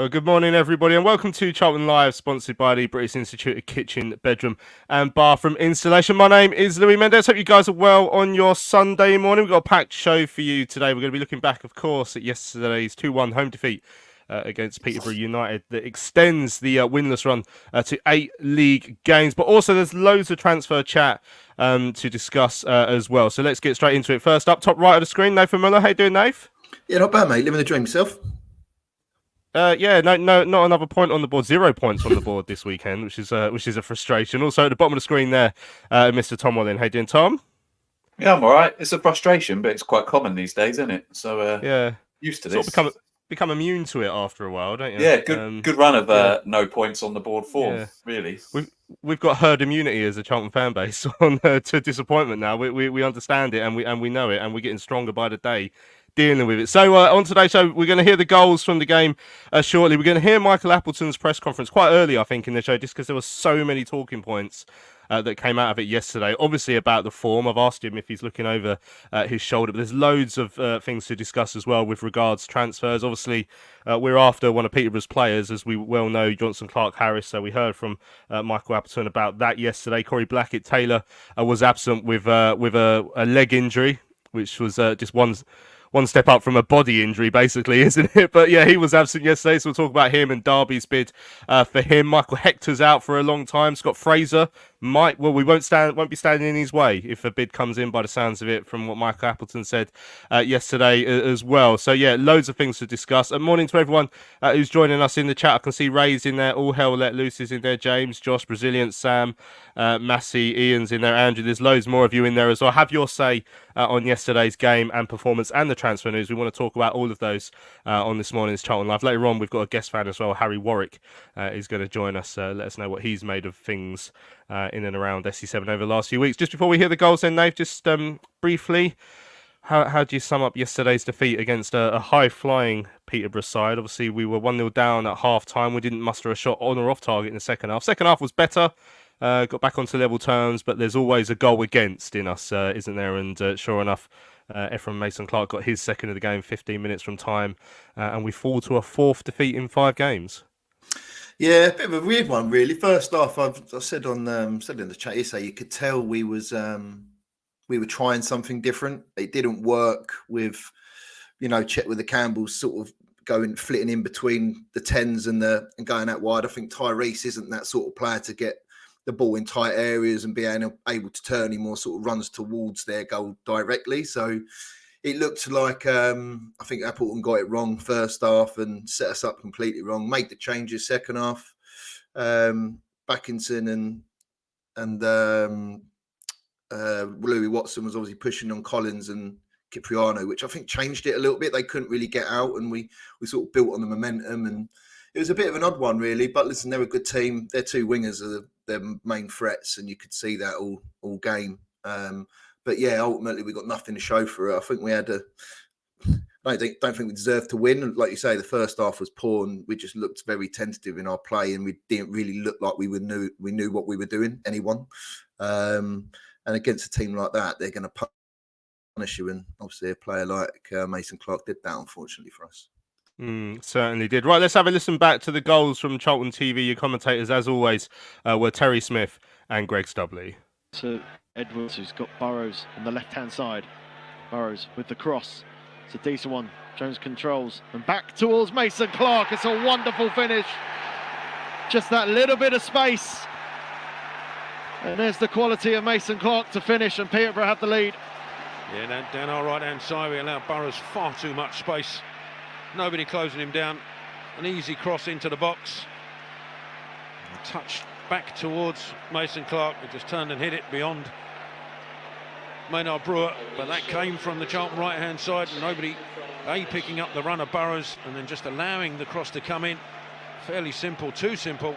Good morning, everybody, and welcome to Charlton Live, sponsored by the British Institute of Kitchen, Bedroom and Bathroom Installation. My name is Louis Mendes. Hope you guys are well on your Sunday morning. We've got a packed show for you today. We're going to be looking back, of course, at yesterday's 2-1 home defeat against Peterborough United that extends the winless run to 8 league games. But also there's loads of transfer chat to discuss as well. So let's get straight into it. First up, top right of the screen, Nathan Muller. How you doing, Nath? Yeah, not bad, mate. Living the dream yourself. Not another point on the board. 0 points on the board this weekend, which is a frustration. Also at the bottom of the screen there, Mr. Tom Wallin. How you doing, Tom? Yeah, I'm all right. It's a frustration, but it's quite common these days, isn't it? So yeah, used to this. Sort of become immune to it after a while, don't you? Yeah, good run of no points on the board form. Yeah. Really, we've got herd immunity as a Charlton fan base on to disappointment now. We understand it and we know it, and we're getting stronger by the day dealing with it. So on today's show, we're going to hear the goals from the game shortly. We're going to hear Michael Appleton's press conference quite early, I think, in the show, just because there were so many talking points that came out of it yesterday. Obviously about the form. I've asked him if he's looking over his shoulder, but there's loads of things to discuss as well with regards to transfers. Obviously, we're after one of Peterborough's players, as we well know, Johnson Clark-Harris. So we heard from Michael Appleton about that yesterday. Corey Blackett-Taylor was absent with a leg injury, which was just one step up from a body injury, basically, isn't it? But yeah, he was absent yesterday, so we'll talk about him and Derby's bid for him. Michael Hector's out for a long time. Scott Fraser won't be standing in his way if a bid comes in, by the sounds of it, from what Michael Appleton said yesterday as well. So yeah, loads of things to discuss. And morning to everyone who's joining us in the chat. I can see Ray's in there, All Hell Let Loose is in there, James, Josh, Brazilian, Sam, Massey, Ian's in there, Andrew. There's loads more of you in there as well. Have your say on yesterday's game and performance and the transfer news. We want to talk about all of those on this morning's Charlton Live. Later on, we've got a guest fan as well, Harry Warwick, is going to join us, let us know what he's made of things in and around SC7 over the last few weeks. Just before we hear the goals then, Nave, just briefly, how do you sum up yesterday's defeat against a high-flying Peterborough side? Obviously, we were 1-0 down at half-time. We didn't muster a shot on or off target in the second half. Second half was better. Got back onto level terms, but there's always a goal against in us, isn't there? And sure enough, Ephraim Mason-Clark got his second of the game 15 minutes from time, and we fall to a 4th defeat in 5 games. Yeah, a bit of a weird one, really. First off, I said in the chat yesterday, you could tell we were trying something different. It didn't work with, Chet with the Campbells sort of flitting in between the 10s and going out wide. I think Tyrese isn't that sort of player to get the ball in tight areas and being able to turn. He more sort of runs towards their goal directly. So it looked like I think Appleton got it wrong first half and set us up completely wrong. Made the changes second half. Backinson and Louis Watson was obviously pushing on Collins and Cipriano, which I think changed it a little bit. They couldn't really get out, and we sort of built on the momentum, and it was a bit of an odd one, really. But listen, they're a good team. Their 2 wingers are their main threats, and you could see that all game. But yeah, ultimately we got nothing to show for it. I think we had I don't think we deserved to win. Like you say, the first half was poor, and we just looked very tentative in our play, and we didn't really look like we knew what we were doing. Anyone, and against a team like that, they're going to punish you, and obviously a player like Mason Clark did that, unfortunately for us. Certainly did. Right, let's have a listen back to the goals from Charlton TV. Your commentators, as always, were Terry Smith and Greg Stubley. To Edwards, who's got Burrows on the left-hand side. Burrows with the cross. It's a decent one. Jones controls and back towards Mason Clark. It's a wonderful finish. Just that little bit of space. And there's the quality of Mason Clark to finish, and Peterborough have the lead. Yeah, down our right-hand side, we allow Burrows far too much space. Nobody closing him down. An easy cross into the box. A touch back towards Mason Clark, who just turned and hit it beyond Maynard Brewer, but that came from the Charlton right-hand side. Nobody picking up the run of Burrows and then just allowing the cross to come in. Fairly simple, too simple.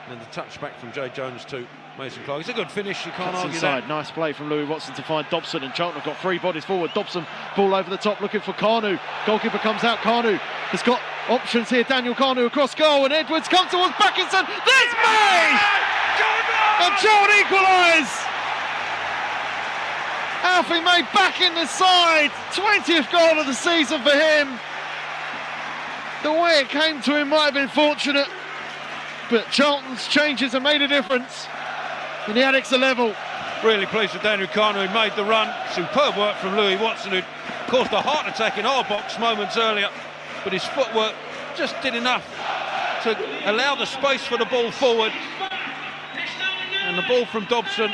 And the touch back from Jay Jones to Mason Clark. It's a good finish, you can't argue inside. that. Nice play from Louis Watson to find Dobson, and Charlton have got three bodies forward. Dobson, ball over the top, looking for Carnu. Goalkeeper comes out. Carnu has got options here. Daniel Carnu across goal, and Edwards comes towards Backinson. There's May! And Charlton equalise! Alfie May back in the side. 20th goal of the season for him. The way it came to him might have been fortunate, but Charlton's changes have made a difference. And the Addicks are level. Really pleased with Daniel Carnu, who made the run. Superb work from Louis Watson, who caused a heart attack in our box moments earlier. But his footwork just did enough to allow the space for the ball forward. And the ball from Dobson,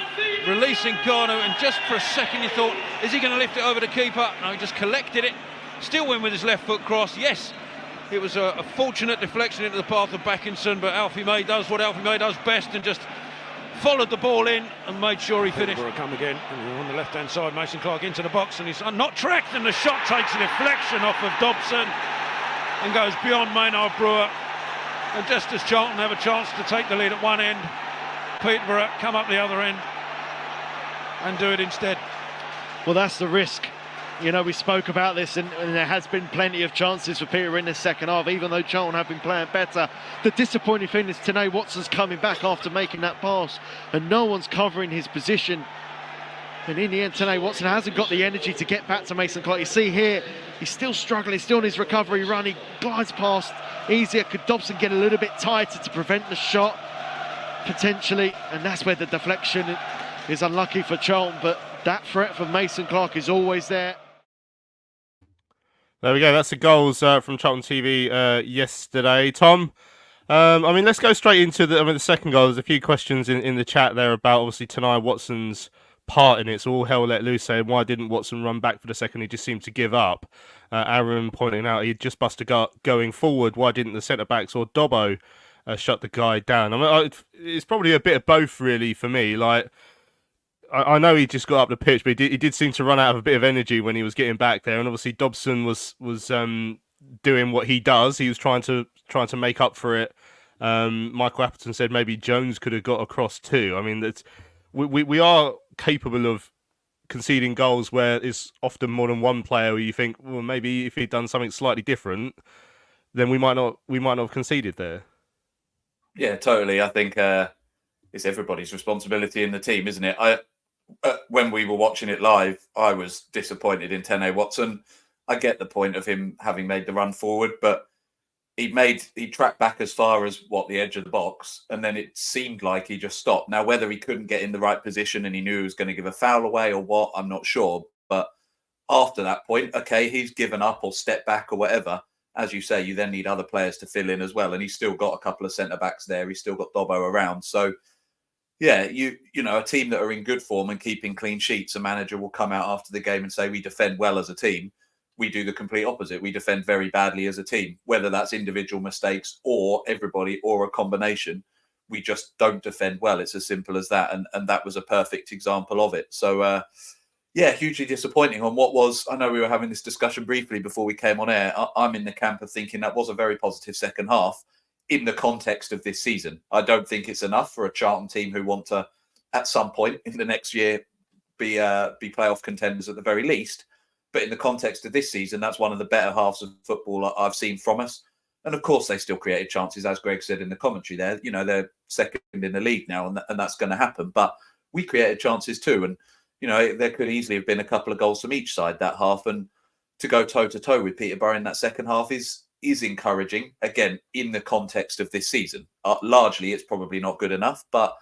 releasing Carnu, and just for a second you thought, is he going to lift it over the keeper? No, he just collected it. Still went with his left foot cross. Yes, it was a fortunate deflection into the path of Backinson, but Alfie May does what Alfie May does best and just followed the ball in and made sure he finished. Come again, and on the left-hand side, Mason Clark into the box, and he's not tracked, and the shot takes a deflection off of Dobson and goes beyond Maynard Brewer. And just as Charlton have a chance to take the lead at one end, Peterborough come up the other end and do it instead. Well, that's the risk. You know, we spoke about this, and there has been plenty of chances for Peterborough in the second half, even though Charlton have been playing better. The disappointing thing is Tanae Watson's coming back after making that pass, and no one's covering his position. And in the end, Tanae Watson hasn't got the energy to get back to Mason Clark. You see here, he's still struggling, still on his recovery run. He glides past easier. Could Dobson get a little bit tighter to prevent the shot? Potentially, and that's where the deflection is unlucky for Charlton, but that threat from Mason Clark is always there. There we go. That's the goals from Charlton TV yesterday. Tom, I mean, let's go straight into the second goal. There's a few questions in the chat there about obviously Tanae Watson's part in it. So all hell let loose, saying why didn't Watson run back for the second? He just seemed to give up. Aaron pointing out he'd just bust a gut going forward. Why didn't the centre backs or Dobbo shut the guy down? I mean, it's probably a bit of both, really, for me. Like, I know he just got up the pitch, but he did seem to run out of a bit of energy when he was getting back there. And obviously Dobson was doing what he does. He was trying to make up for it. Michael Appleton said maybe Jones could have got across too. I mean, we are capable of conceding goals where it's often more than one player where you think, well, maybe if he'd done something slightly different, then we might not have conceded there. Yeah, totally. I think it's everybody's responsibility in the team, isn't it? When we were watching it live, I was disappointed in Tanae Watson. I get the point of him having made the run forward, but he tracked back as far as the edge of the box, and then it seemed like he just stopped. Now, whether he couldn't get in the right position and he knew he was going to give a foul away or what, I'm not sure. But after that point, okay, he's given up or stepped back or whatever. As you say, you then need other players to fill in as well, and he's still got a couple of centre backs there. He's still got Dobbo around, so. Yeah, you know, a team that are in good form and keeping clean sheets, a manager will come out after the game and say, we defend well as a team. We do the complete opposite. We defend very badly as a team, whether that's individual mistakes or everybody or a combination. We just don't defend well. It's as simple as that. And that was a perfect example of it. So, yeah, hugely disappointing on what was, I know we were having this discussion briefly before we came on air. I'm in the camp of thinking that was a very positive second half. In the context of this season, I don't think it's enough for a Charlton team who want to, at some point in the next year, be playoff contenders at the very least. But in the context of this season, that's one of the better halves of football I've seen from us. And of course, they still created chances, as Greg said in the commentary there. You know, they're second in the league now, and that's going to happen. But we created chances too. And, you know, there could easily have been a couple of goals from each side that half. And to go toe-to-toe with Peterborough in that second half is is encouraging, again, in the context of this season. Largely, it's probably not good enough, but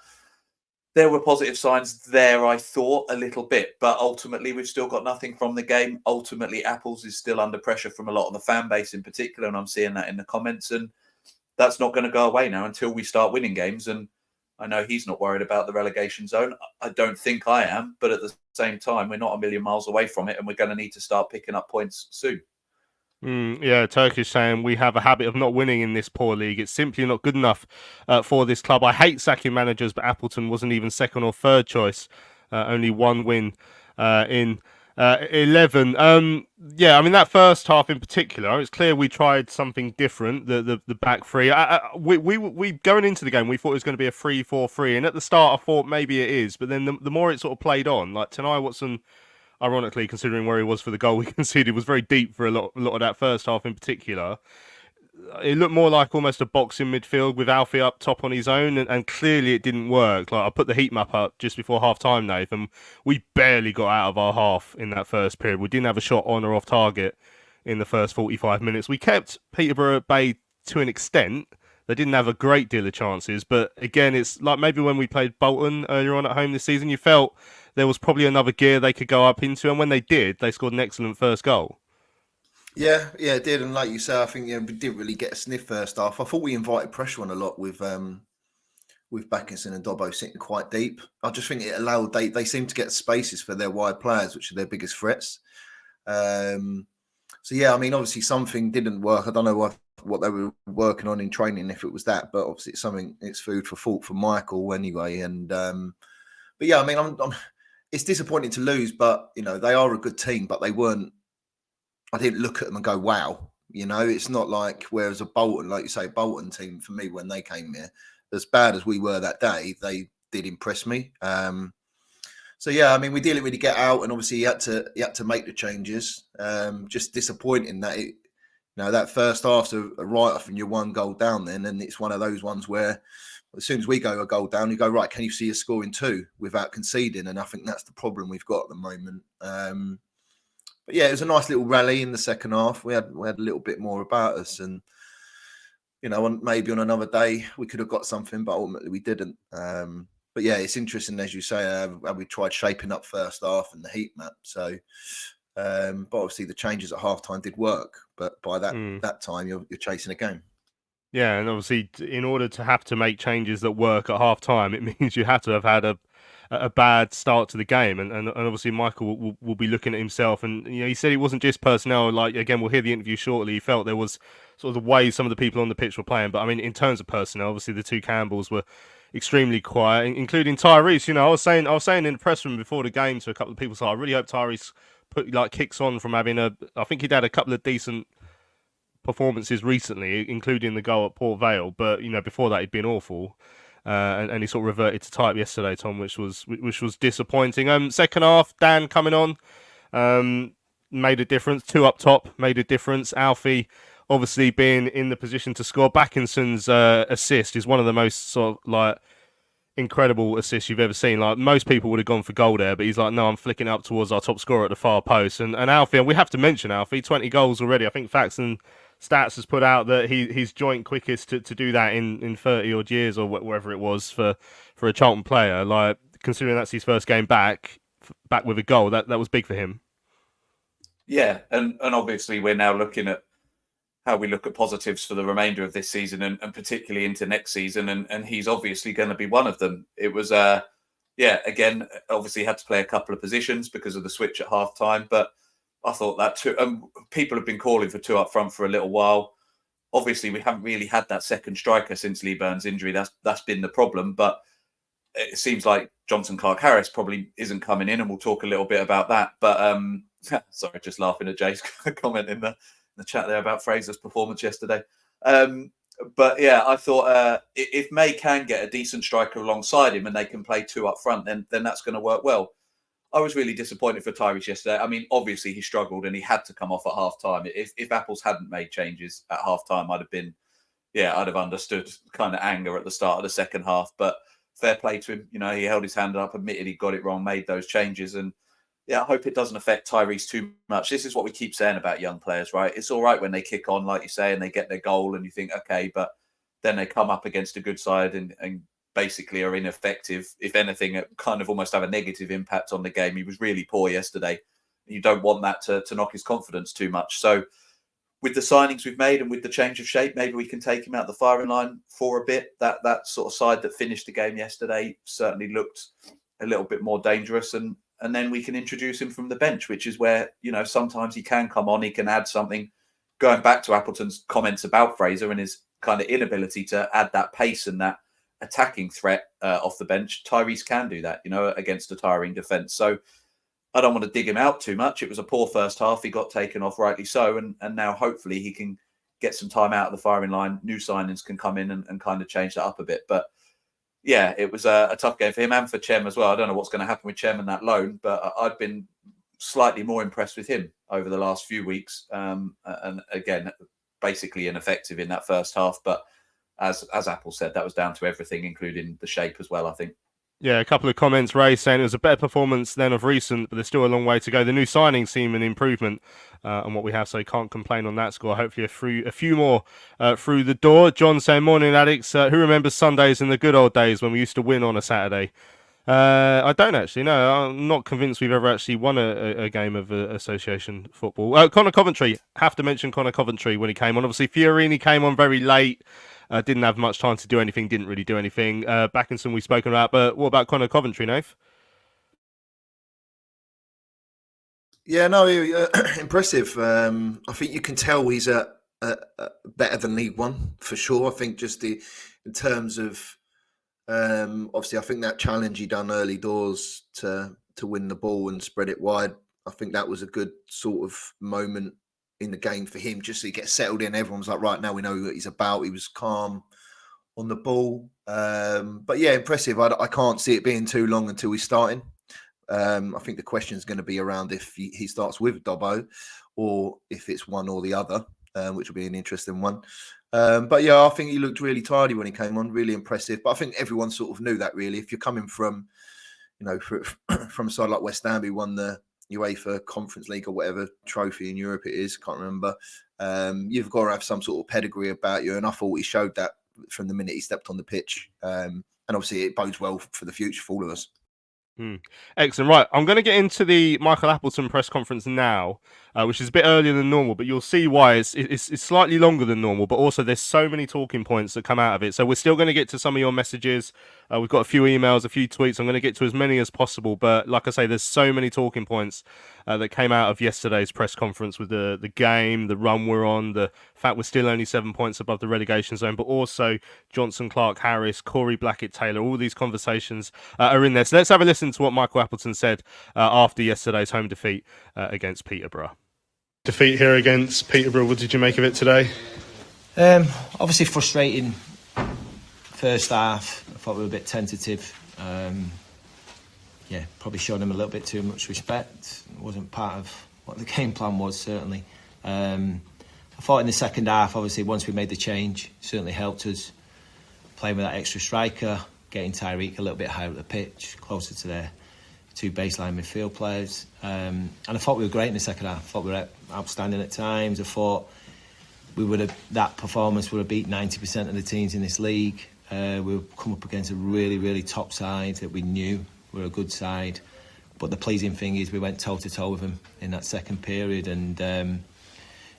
there were positive signs there, I thought, a little bit. But ultimately, we've still got nothing from the game. Ultimately, Apples is still under pressure from a lot of the fan base in particular, and I'm seeing that in the comments. And that's not going to go away now until we start winning games. And I know he's not worried about the relegation zone. I don't think I am. But at the same time, we're not a million miles away from it, and we're going to need to start picking up points soon. Yeah, Turkish saying we have a habit of not winning in this poor league. It's simply not good enough for this club. I hate sacking managers, but Appleton wasn't even second or third choice. Only one win in 11. Yeah, I mean, that first half in particular, it's clear we tried something different, the back three. We going into the game, we thought it was going to be a 3-4-3, and at the start I thought maybe it is, but then the more it sort of played on, like Tanai Watson, ironically, considering where he was for the goal we conceded, was very deep for a lot of that first half in particular. It looked more like almost a boxing midfield with Alfie up top on his own, and clearly it didn't work. Like, I put the heat map up just before half time, Nathan. We barely got out of our half in that first period. We didn't have a shot on or off target in the first 45 minutes. We kept Peterborough at bay to an extent. They didn't have a great deal of chances, but again, it's like maybe when we played Bolton earlier on at home this season, you felt there was probably another gear they could go up into, and when they did, they scored an excellent first goal. Yeah, it did. And like you say, I think we didn't really get a sniff first half. I thought we invited pressure on a lot with Backinson and Dobbo sitting quite deep. I just think it allowed they seem to get spaces for their wide players, which are their biggest threats. So yeah, I mean, obviously something didn't work. I don't know what they were working on in training, if it was that, but obviously it's food for thought for Michael anyway. And but yeah, I mean, it's disappointing to lose, but they are a good team, but they weren't. I didn't look at them and go, wow. It's not like, whereas a Bolton, like you say, Bolton team, for me, when they came here, as bad as we were that day, they did impress me. So yeah, I mean, we didn't really get out, and obviously he had to make the changes. Just disappointing that that first half's a write-off and you're one goal down then, and it's one of those ones where as soon as we go a goal down, you go, right, can you see us scoring two without conceding? And I think that's the problem we've got at the moment. But yeah, it was a nice little rally in the second half. We had a little bit more about us, and maybe on another day we could have got something, but ultimately we didn't. But yeah, it's interesting, as you say, how we tried shaping up first half and the heat map. So, but obviously the changes at halftime did work. But by that time, you're chasing a game. Yeah, and obviously, in order to have to make changes that work at half time, it means you have to have had a bad start to the game, and obviously Michael will be looking at himself, and he said it wasn't just personnel. Like, again, we'll hear the interview shortly. He felt there was sort of the way some of the people on the pitch were playing, but I mean, in terms of personnel, obviously the two Campbells were extremely quiet, including Tyrese. I was saying in the press room before the game to a couple of people, so I really hope Tyrese kicks on from having I think he'd had a couple of decent performances recently, including the goal at Port Vale, but before that he'd been awful. And he sort of reverted to type yesterday, Tom, which was disappointing. Second half, Dan coming on, made a difference. Two up top made a difference. Alfie obviously being in the position to score. Backinson's assist is one of the most sort of incredible assists you've ever seen. Like, most people would have gone for goal there, but he's like, no, I'm flicking up towards our top scorer at the far post. And Alfie, and we have to mention Alfie, 20 goals already. I think Facts and Stats has put out that he's joint quickest to do that in 30 odd years or whatever it was for a Charlton player. Like, considering that's his first game back with a goal, that was big for him. Yeah, and obviously we're now looking at how we look at positives for the remainder of this season and particularly into next season, and he's obviously going to be one of them. It was again, obviously had to play a couple of positions because of the switch at half time, but I thought that too. People have been calling for two up front for a little while. Obviously, we haven't really had that second striker since Lee Burns' injury. That's been the problem. But it seems like Johnson Clark-Harris probably isn't coming in, and we'll talk a little bit about that. But sorry, just laughing at Jay's comment in the chat there about Fraser's performance yesterday. But yeah, I thought if May can get a decent striker alongside him and they can play two up front, then that's going to work well. I was really disappointed for Tyrese yesterday. I mean, obviously he struggled and he had to come off at half time. If Apples hadn't made changes at half time, I'd have understood kind of anger at the start of the second half. But fair play to him. He held his hand up, admitted he got it wrong, made those changes. And I hope it doesn't affect Tyrese too much. This is what we keep saying about young players, right? It's all right when they kick on, like you say, and they get their goal and you think, okay, but then they come up against a good side and basically are ineffective. If anything, it kind of almost have a negative impact on the game. He was really poor yesterday. You don't want that to knock his confidence too much. So with the signings we've made and with the change of shape, maybe we can take him out the firing line for a bit. That sort of side that finished the game yesterday certainly looked a little bit more dangerous, and then we can introduce him from the bench, which is where, sometimes he can come on, he can add something. Going back to Appleton's comments about Fraser and his kind of inability to add that pace and that attacking threat off the bench, Tyrese can do that, against a tiring defence. So I don't want to dig him out too much. It was a poor first half. He got taken off, rightly so. And now hopefully he can get some time out of the firing line. New signings can come in and kind of change that up a bit. But yeah, it was a tough game for him and for Chem as well. I don't know what's going to happen with Chem and that loan, but I've been slightly more impressed with him over the last few weeks. And again, basically ineffective in that first half. But as Apple said, that was down to everything, including the shape as well, I think. Yeah, a couple of comments, Ray, saying it was a better performance than of recent, but there's still a long way to go. The new signings seem an improvement on what we have, so you can't complain on that score. Hopefully a few more through the door. John saying, morning, Addicks. Who remembers Sundays in the good old days when we used to win on a Saturday? I don't actually, no. I'm not convinced we've ever actually won a game of association football. Connor Coventry, have to mention Connor Coventry when he came on. Obviously, Fiorini came on very late. Didn't have much time to do anything, didn't really do anything. Backinson we've spoken about, but what about Connor Coventry, Nath? Yeah, no, impressive. I think you can tell he's better than League One, for sure. I think just in terms of, obviously, I think that challenge he done early doors to win the ball and spread it wide, I think that was a good sort of moment in the game for him, just so he gets settled in. Everyone's like, right, now we know what he's about. He was calm on the ball. But yeah, impressive. I can't see it being too long until he's starting. I think the question is going to be around if he starts with Dobbo or if it's one or the other, which will be an interesting one. But yeah, I think he looked really tidy when he came on, really impressive. But I think everyone sort of knew that, really. If you're coming from, from a side like West Ham, who won the UEFA Conference League or whatever trophy in Europe it is, can't remember. You've got to have some sort of pedigree about you, and I thought he showed that from the minute he stepped on the pitch. And obviously, it bodes well for the future for all of us. Excellent. Right, I'm going to get into the Michael Appleton press conference now, which is a bit earlier than normal, but you'll see why. It's slightly longer than normal, but also there's so many talking points that come out of it. So we're still going to get to some of your messages. We've got a few emails, a few tweets. I'm going to get to as many as possible, but like I say, there's so many talking points that came out of yesterday's press conference with the game, the run we're on, the fact we're still only 7 points above the relegation zone, but also Johnson, Clark, Harris, Corey Blackett, Taylor, all these conversations are in there. So let's have a listen to what Michael Appleton said after yesterday's home defeat against Peterborough. Defeat here against Peterborough, what did you make of it today? Obviously frustrating first half. I thought we were a bit tentative. Probably showed them a little bit too much respect. It wasn't part of what the game plan was, certainly. I thought in the second half, obviously, once we made the change, certainly helped us playing with that extra striker, getting Tyreek a little bit higher up the pitch, closer to their two baseline midfield players. And I thought we were great in the second half. I thought we were outstanding at times. I thought that performance would have beat 90% of the teams in this league. We've come up against a really, really top side that we knew were a good side. But the pleasing thing is we went toe-to-toe with them in that second period and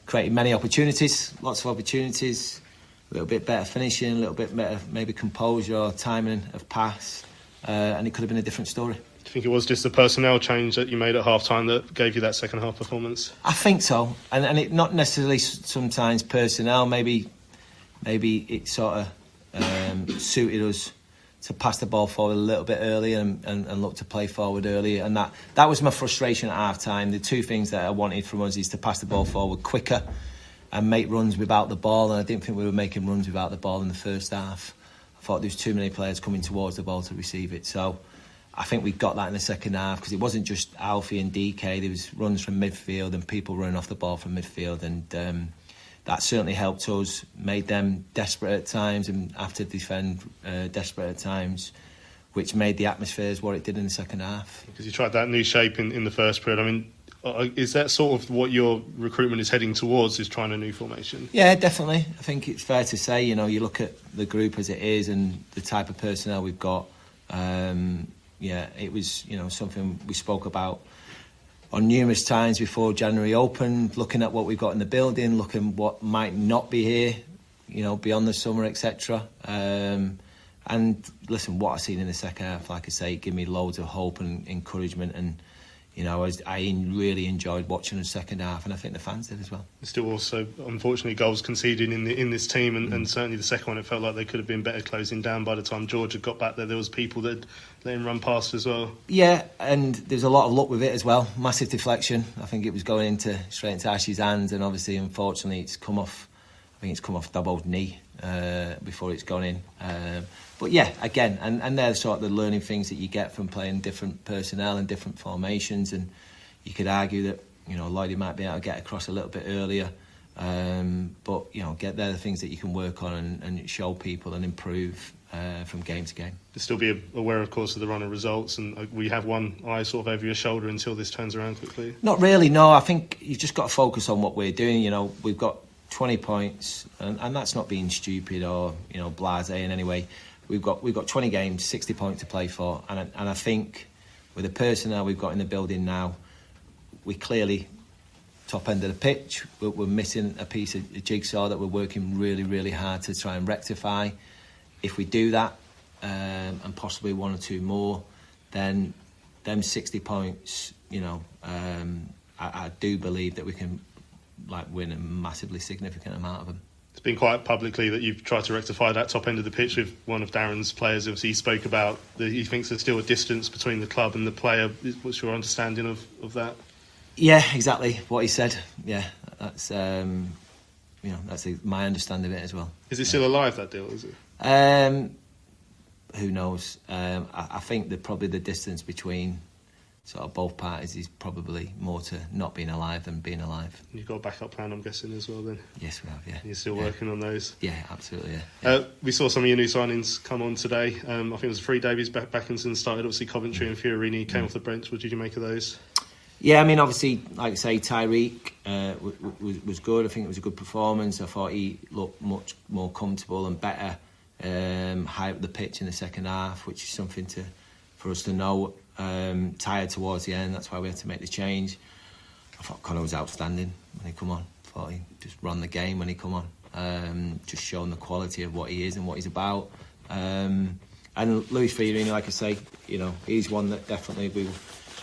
created many opportunities, lots of opportunities, a little bit better finishing, a little bit better maybe composure or timing of pass, and it could have been a different story. Do you think it was just the personnel change that you made at half-time that gave you that second half performance? I think so, and it not necessarily sometimes personnel, maybe it sort of suited us to pass the ball forward a little bit earlier and look to play forward earlier. And that was my frustration at half-time. The two things that I wanted from us is to pass the ball forward quicker and make runs without the ball. And I didn't think we were making runs without the ball in the first half. I thought there was too many players coming towards the ball to receive it. So I think we got that in the second half because it wasn't just Alfie and DK. There was runs from midfield and people running off the ball from midfield. And that certainly helped us, made them desperate at times and after defend desperate at times. which made the atmosphere what it did in the second half. Because you tried that new shape in the first period. I mean, is that sort of what your recruitment is heading towards, is trying a new formation? Yeah, definitely. I think it's fair to say, you know, you look at the group as it is and the type of personnel we've got. Yeah, it was, you know, something we spoke about on numerous times before January opened, looking at what we've got in the building, looking what might not be here, you know, beyond the summer, etc. And listen, what I've seen in the second half, like I say, it gave me loads of hope and encouragement, and you know, I really enjoyed watching the second half, and I think the fans did as well. Still also, unfortunately, goals conceded in this team, and certainly the second one, it felt like they could have been better closing down. By the time George had got back there, there was people that let him run past as well. Yeah, and there's a lot of luck with it as well. Massive deflection. I think it was going straight into Ash's hands, and obviously, unfortunately, it's come off. I think it's come off Dobbo's knee before it's gone in. But yeah, again, and they're sort of the learning things that you get from playing different personnel and different formations. And you could argue that, you know, Lloydie might be able to get across a little bit earlier. But, you know, they're the things that you can work on and show people and improve from game to game. To still be aware, of course, of the run of results, and we have one eye sort of over your shoulder until this turns around quickly. Not really, no. I think you've just got to focus on what we're doing. You know, we've got 20 points, and that's not being stupid or, you know, blasé in any way. We've got 20 games, 60 points to play for, and I think with the personnel we've got in the building now, we clearly top end of the pitch. We're missing a piece of the jigsaw that we're working really, really hard to try and rectify. If we do that, and possibly one or two more, then them 60 points, you know, I do believe that we can win a massively significant amount of them. It's been quite publicly that you've tried to rectify that top end of the pitch with one of Darren's players. Obviously, he spoke about that he thinks there's still a distance between the club and the player. What's your understanding of that? Yeah, exactly what he said. Yeah, that's you know, that's my understanding of it as well. Is it still alive, that deal? Is it? Who knows? I think that probably the distance between sort of both parties is probably more to not being alive than being alive. You've got a backup plan, I'm guessing, as well, then? Yes, we have, yeah. You're still working on those? Yeah, absolutely, yeah. We saw some of your new signings come on today. I think it was 3 debuts. Backinson started, obviously, Coventry, and Fiorini came off the bench. What did you make of those? Yeah, I mean, obviously, like I say, Tyreek was good. I think it was a good performance. I thought he looked much more comfortable and better high up the pitch in the second half, which is something for us to know. Tired towards the end, that's why we had to make the change. I thought Connor was outstanding when he come on. I thought he just ran the game when he come on, just showing the quality of what he is and what he's about. And Luis Fiorini, like I say, you know, he's one that definitely we will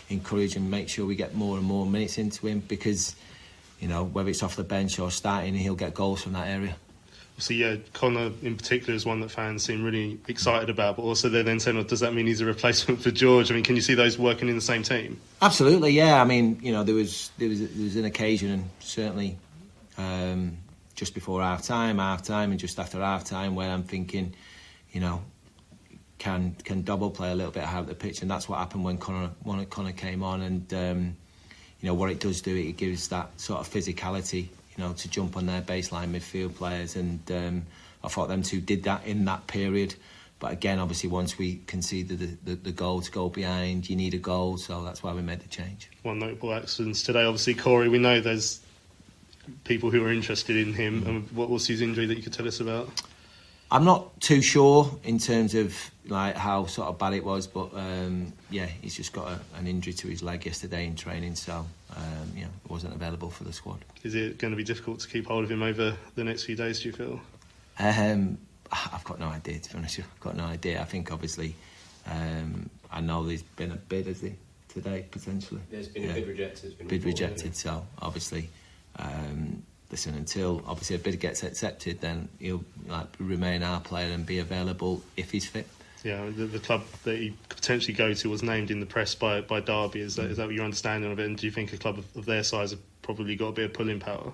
encourage and make sure we get more and more minutes into him, because, you know, whether it's off the bench or starting, he'll get goals from that area. So yeah, Connor in particular is one that fans seem really excited about, but also they're then saying, well, does that mean he's a replacement for George? I mean, can you see those working in the same team? Absolutely, yeah. I mean, you know, there was an occasion, and certainly just before half time, and just after half time, where I'm thinking, you know, can Double play a little bit out of the pitch, and that's what happened when Connor came on, and you know what it does do, it gives that sort of physicality, you know, to jump on their baseline midfield players, and I thought them two did that in that period. But again, obviously, once we conceded the goal to go behind, you need a goal, so that's why we made the change. One notable accident today, obviously, Corey. We know there's people who are interested in him. And what was his injury that you could tell us about? I'm not too sure in terms of like how sort of bad it was, but yeah, he's just got an injury to his leg yesterday in training, so you know, wasn't available for the squad. Is it going to be difficult to keep hold of him over the next few days, do you feel? I've got no idea, to be honest with you. I've got no idea. I think obviously I know there's been a bid, has there, today potentially? There's been a bid rejected. Bid rejected, so obviously listen, until obviously a bid gets accepted, then he'll remain our player and be available if he's fit. Yeah, the club that he could potentially go to was named in the press by Derby. Is that what your understanding of it? And do you think a club of their size have probably got a bit of pulling power?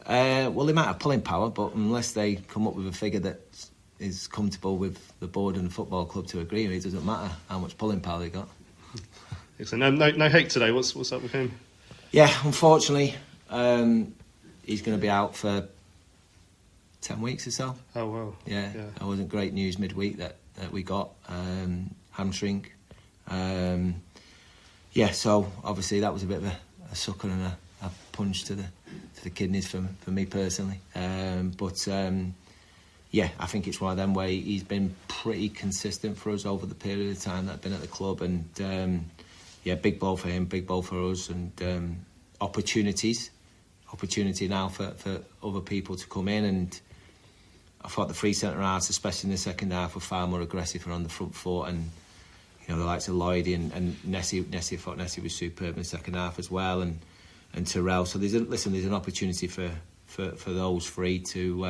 Well, they might have pulling power, but unless they come up with a figure that is comfortable with the board and the football club to agree with, it doesn't matter how much pulling power they got. Excellent. No Hake today. What's up with him? Yeah, unfortunately, he's going to be out for 10 weeks or so. Oh, wow. Yeah, it wasn't great news midweek that we got. hamstring. So obviously that was a bit of a sucker and a punch to the kidneys for me personally. I think it's one of them where he's been pretty consistent for us over the period of time that I've been at the club, and big blow for him, big blow for us, and opportunity now for other people to come in. And I thought the three centre halves, especially in the second half, were far more aggressive and on the front foot, and the likes of Lloydie and Nessie. I thought Nessie was superb in the second half as well, and Terrell. So there's an opportunity for those three to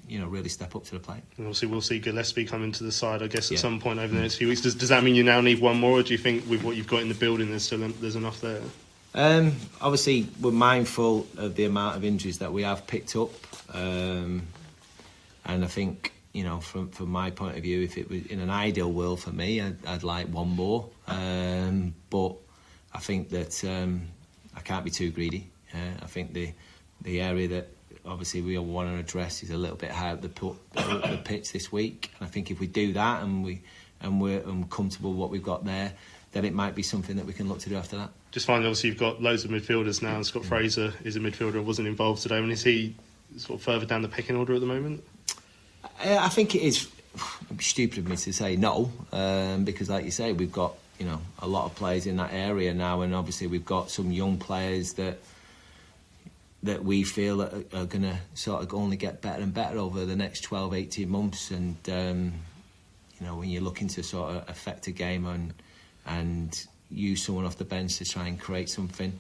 really step up to the plate. And obviously we'll see Gillespie coming to the side, I guess, at some point over the next few weeks. Does that mean you now need one more, or do you think with what you've got in the building there's enough there? Obviously we're mindful of the amount of injuries that we have picked up, and I think from my point of view, if it was in an ideal world for me, I'd like one more, but I think that I can't be too greedy. I think the area that obviously we all want to address is a little bit higher up the pitch this week, and I think if we do that and we're comfortable with what we've got there, then it might be something that we can look to do after that. Just finally, obviously you've got loads of midfielders now, and Scott Fraser is a midfielder, wasn't involved today. Is he sort of further down the pecking order at the moment? I think it is. It'd be stupid of me to say no, because like you say, we've got a lot of players in that area now, and obviously we've got some young players that we feel are going to sort of only get better and better over the next 12, 18 months. And when you're looking to sort of affect a game and use someone off the bench to try and create something,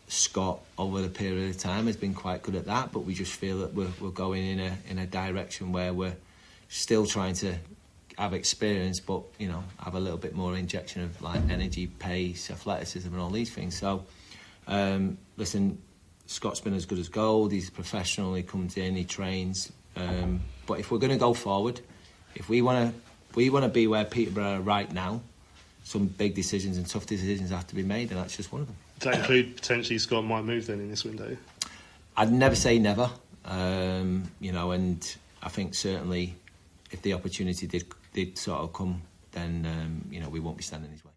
Scott over the period of time has been quite good at that, but we just feel that we're going in a direction where we're still trying to have experience, but have a little bit more injection of like energy, pace, athleticism, and all these things. So listen, Scott's been as good as gold. He's professional. He comes in, he trains. But if we're going to go forward, if we want to be where Peterborough are right now, some big decisions and tough decisions have to be made, and that's just one of them. Does that include potentially Scott might move then in this window? I'd never say never, and I think certainly if the opportunity did sort of come, then we won't be standing his way.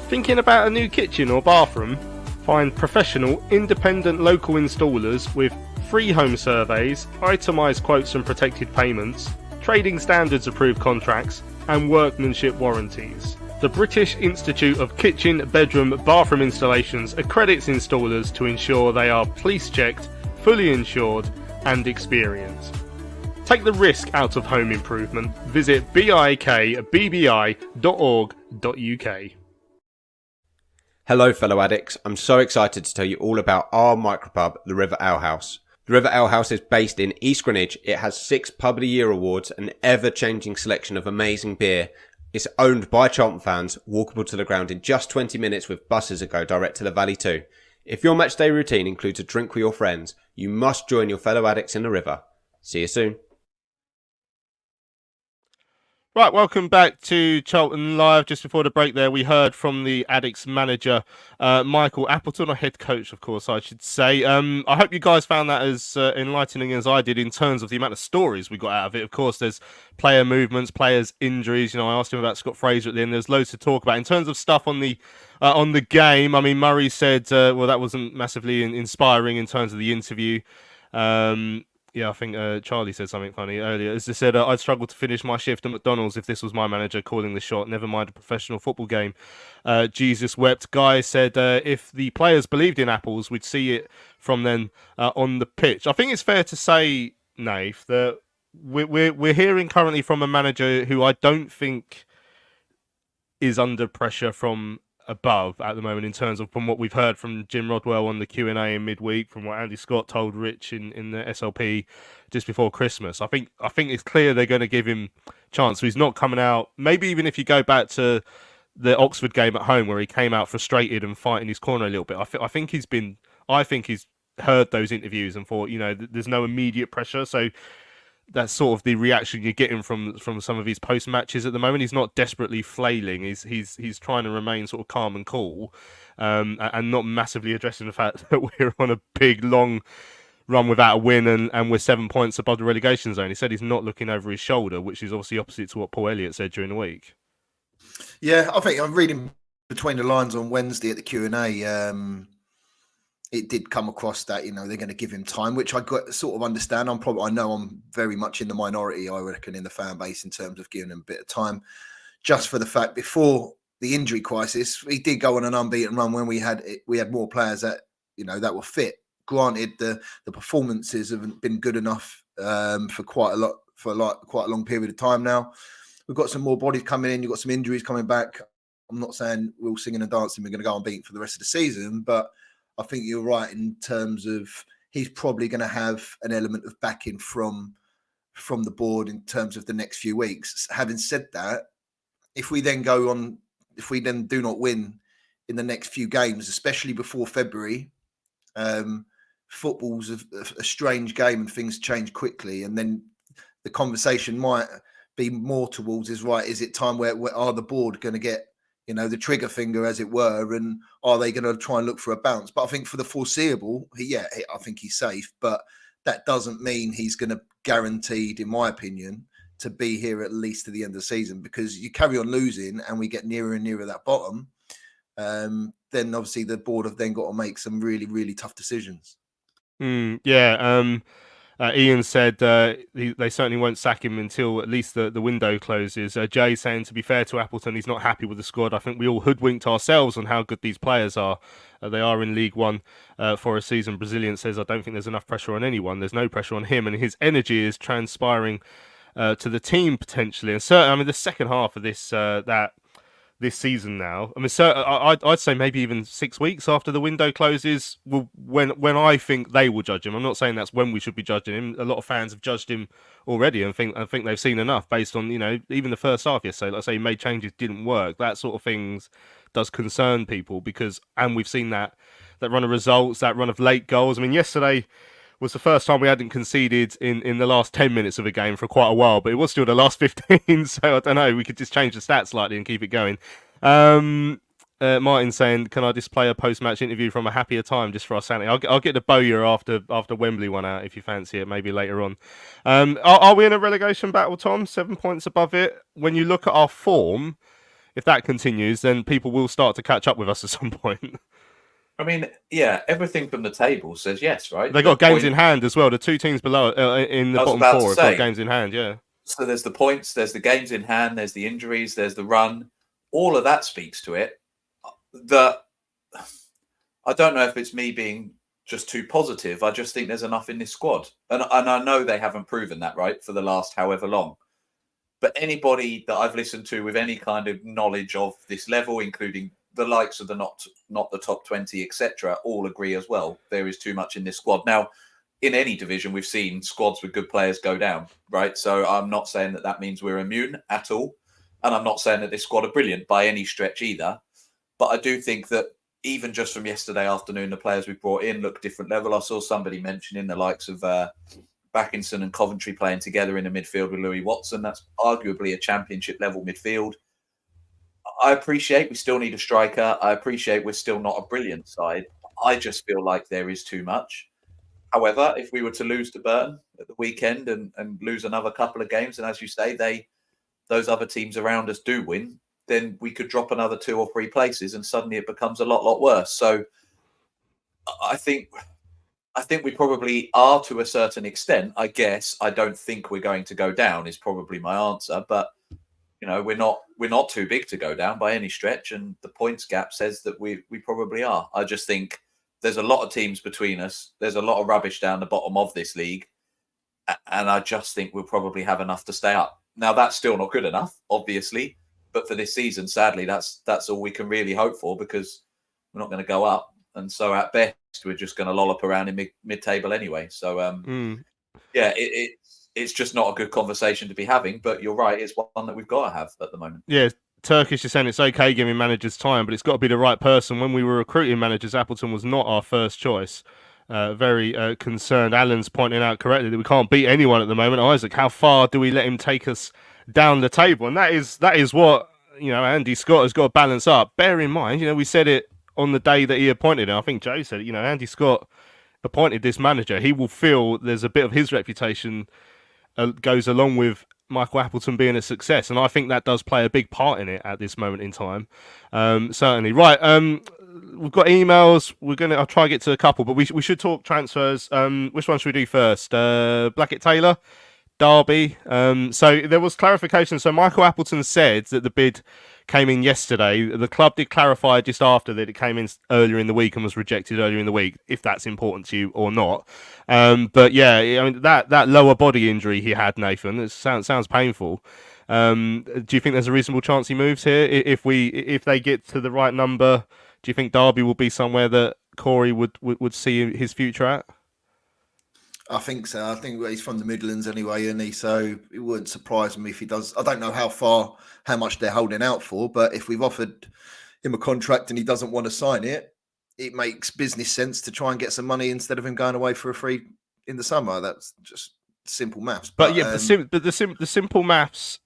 Thinking about a new kitchen or bathroom? Find professional, independent local installers with free home surveys, itemised quotes and protected payments, trading standards approved contracts, and workmanship warranties. The British Institute of Kitchen, Bedroom, Bathroom Installations accredits installers to ensure they are police checked, fully insured and experienced. Take the risk out of home improvement. Visit bikbbi.org.uk. Hello fellow addicts, I'm so excited to tell you all about our micropub, the River Ale House. The River Ale House is based in East Greenwich. It has 6 Pub of the Year awards, an ever-changing selection of amazing beer. It's owned by Charlton fans, walkable to the ground in just 20 minutes with buses that go direct to the Valley too. If your matchday routine includes a drink with your friends, you must join your fellow addicts in the River. See you soon. Right, welcome back to Charlton Live. Just before the break there, we heard from the Addicks manager, Michael Appleton, or head coach, of course, I should say. I hope you guys found that as enlightening as I did in terms of the amount of stories we got out of it. Of course, there's player movements, players' injuries. I asked him about Scott Fraser at the end. There's loads to talk about. In terms of stuff on the game, I mean, Murray said, that wasn't massively inspiring in terms of the interview. I think Charlie said something funny earlier. As I said, I'd struggle to finish my shift at McDonald's if this was my manager calling the shot, never mind a professional football game. Jesus wept. Guy said if the players believed in apples, we'd see it from then on the pitch. I think it's fair to say, Nath, that we're hearing currently from a manager who I don't think is under pressure from above at the moment, in terms of from what we've heard from Jim Rodwell on the Q&A in midweek, from what Andy Scott told Rich in the SLP just before Christmas. I think it's clear they're going to give him a chance. So he's not coming out. Maybe even if you go back to the Oxford game at home, where he came out frustrated and fighting his corner a little bit. I think he's heard those interviews and thought, there's no immediate pressure. So that's sort of the reaction you're getting from some of his post matches at the moment. He's not desperately flailing. He's trying to remain sort of calm and cool, and not massively addressing the fact that we're on a big long run without a win and we're 7 points above the relegation zone. He said he's not looking over his shoulder, which is obviously opposite to what Paul Elliott said during the week. Yeah, I think I'm reading between the lines on Wednesday at the Q&A. It did come across that, they're going to give him time, which I sort of understand. I know I'm very much in the minority, I reckon, in the fan base in terms of giving him a bit of time, just for the fact before the injury crisis, he did go on an unbeaten run when we had more players that, that were fit. Granted, the performances haven't been good enough for quite a long period of time now. We've got some more bodies coming in. You've got some injuries coming back. I'm not saying we're all singing and dancing. We're going to go unbeaten for the rest of the season, but I think you're right in terms of he's probably going to have an element of backing from the board in terms of the next few weeks. Having said that, if we then do not win in the next few games, especially before February, football's a strange game and things change quickly. And then the conversation might be more towards is it time where are the board going to get, the trigger finger, as it were, and are they going to try and look for a bounce? But I think for the foreseeable, I think he's safe. But that doesn't mean he's going to guaranteed, in my opinion, to be here at least to the end of the season, because you carry on losing and we get nearer and nearer that bottom, then obviously the board have then got to make some really, really tough decisions. Ian said they certainly won't sack him until at least the window closes. Jay saying, to be fair to Appleton, he's not happy with the squad. I think we all hoodwinked ourselves on how good these players are. They are in League One for a season. Brazilian says, I don't think there's enough pressure on anyone. There's no pressure on him, and his energy is transpiring to the team potentially. And certainly, the second half of this season now, I'd say maybe even 6 weeks after the window closes, when I think they will judge him. I'm not saying that's when we should be judging him. A lot of fans have judged him already and think they've seen enough based on, even the first half yesterday. Let's say he made changes, didn't work. That sort of things does concern people and we've seen that run of results, that run of late goals. Yesterday was the first time we hadn't conceded in the last 10 minutes of a game for quite a while, but it was still the last 15, so I don't know, we could just change the stats slightly and keep it going. Martin saying, can I display a post-match interview from a happier time just for our sanity? I'll get the Bowyer after Wembley one out if you fancy it, maybe later on. Are we in a relegation battle, Tom? 7 points above it. When you look at our form, if that continues, then people will start to catch up with us at some point. Everything from the table says yes, right? They got games in hand as well. The two teams below in the bottom four have got games in hand, yeah. So there's the points, there's the games in hand, there's the injuries, there's the run. All of that speaks to it. I don't know if it's me being just too positive. I just think there's enough in this squad. And I know they haven't proven that, right, for the last however long. But anybody that I've listened to with any kind of knowledge of this level, including the likes of the not the top 20, etc., all agree as well. There is too much in this squad. Now, in any division, we've seen squads with good players go down, right? So I'm not saying that means we're immune at all. And I'm not saying that this squad are brilliant by any stretch either. But I do think that even just from yesterday afternoon, the players we brought in look different level. I saw somebody mentioning the likes of Backinson and Coventry playing together in the midfield with Louis Watson. That's arguably a championship level midfield. I appreciate we still need a striker. I appreciate we're still not a brilliant side. I just feel like there is too much. However, if we were to lose to Burton at the weekend and lose another couple of games, and as you say, those other teams around us do win, then we could drop another 2 or 3 places and suddenly it becomes a lot worse. So I think we probably are to a certain extent. I guess I don't think we're going to go down is probably my answer, but we're not too big to go down by any stretch, and the points gap says that we probably are. I just think there's a lot of teams between us. There's a lot of rubbish down the bottom of this league, and I just think we'll probably have enough to stay up. Now, that's still not good enough, obviously, but for this season, sadly, that's all we can really hope for, because we're not going to go up, and so at best we're just going to lollop around in mid-table anyway. So it's just not a good conversation to be having, but you're right, it's one that we've got to have at the moment. Yeah, Turkish is saying it's okay giving managers time, but it's got to be the right person. When we were recruiting managers, Appleton was not our first choice. Very concerned. Alan's pointing out correctly that we can't beat anyone at the moment. Isaac, how far do we let him take us down the table? And that is what Andy Scott has got to balance up. Bear in mind, we said it on the day that he appointed him. I think Joe said it. Andy Scott appointed this manager. He will feel there's a bit of his reputation goes along with Michael Appleton being a success, and I think that does play a big part in it at this moment in time. Certainly, right. We've got emails. I'll try to get to a couple, but we should talk transfers. Which one should we do first? Blackett Taylor, Derby. So there was clarification. So Michael Appleton said that the bid came in yesterday. The club did clarify just after that it came in earlier in the week and was rejected earlier in the week, if that's important to you or not. But yeah, I mean that lower body injury he had, Nathan, it sounds painful. Do you think there's a reasonable chance he moves here? If they get to the right number, do you think Derby will be somewhere that Corey would see his future at? I think so. I think he's from the Midlands anyway, isn't he? So it wouldn't surprise me if he does. I don't know how much they're holding out for, but if we've offered him a contract and he doesn't want to sign it, it makes business sense to try and get some money instead of him going away for a free in the summer. That's just simple maths. But yeah, the simple maths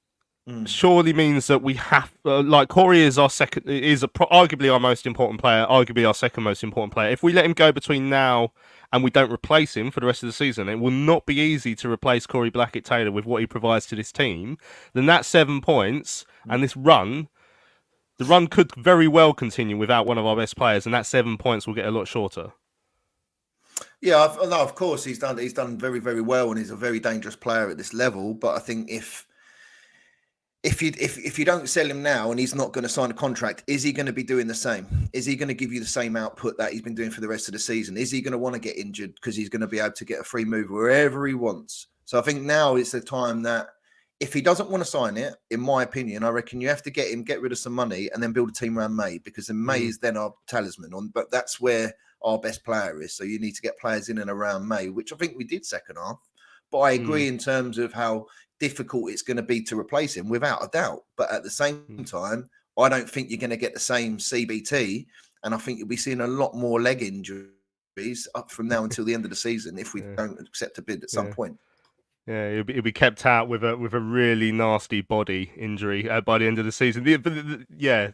surely means that we have, like Corey is arguably our most important player, arguably our second most important player. If we let him go between now and we don't replace him for the rest of the season, it will not be easy to replace Corey Blackett Taylor with what he provides to this team. Then that 7 points and this run, the run could very well continue without one of our best players, and that 7 points will get a lot shorter. Yeah, no, of course he's done very, very well, and he's a very dangerous player at this level. But I think if you don't sell him now and he's not going to sign a contract, is he going to be doing the same? Is he going to give you the same output that he's been doing for the rest of the season? Is he going to want to get injured because he's going to be able to get a free move wherever he wants? So I think now is the time that if he doesn't want to sign it, in my opinion, I reckon you have to get rid of some money and then build a team around May, because then May is then our talisman. But that's where our best player is. So you need to get players in and around May, which I think we did second half. But I agree in terms of how difficult it's going to be to replace him, without a doubt. But at the same time, I don't think you're going to get the same CBT, and I think you'll be seeing a lot more leg injuries up from now until the end of the season if we don't accept a bid at some point. Yeah, he'll be kept out with a really nasty body injury by the end of the season.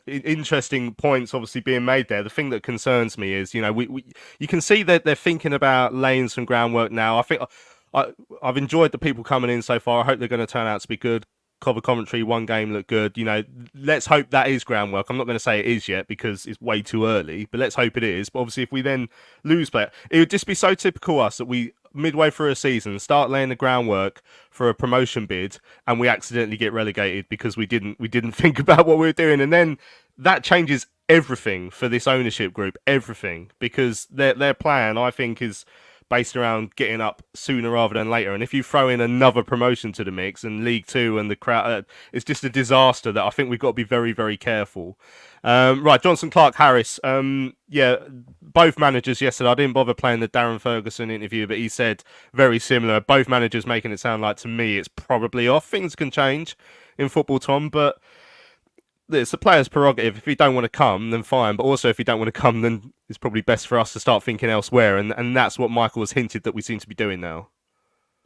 Interesting points obviously being made there. The thing that concerns me is, you can see that they're thinking about laying some groundwork now. I think I've enjoyed the people coming in so far. I hope they're going to turn out to be good. Cover commentary, one game looked good. Let's hope that is groundwork. I'm not going to say it is yet because it's way too early, but let's hope it is. But obviously, if we then lose player, it would just be so typical us that we, midway through a season, start laying the groundwork for a promotion bid and we accidentally get relegated because we didn't think about what we were doing, and then that changes everything for this ownership group. Everything, because their plan, I think, is based around getting up sooner rather than later. And if you throw in another promotion to the mix and League Two and the crowd, it's just a disaster that I think we've got to be very, very careful. Right, Johnson, Clark, Harris. Both managers yesterday, I didn't bother playing the Darren Ferguson interview, but he said very similar. Both managers making it sound like, to me, it's probably off. Things can change in football, Tom, but it's a player's prerogative. If you don't want to come, then fine. But also, if you don't want to come, then it's probably best for us to start thinking elsewhere. And that's what Michael has hinted that we seem to be doing now.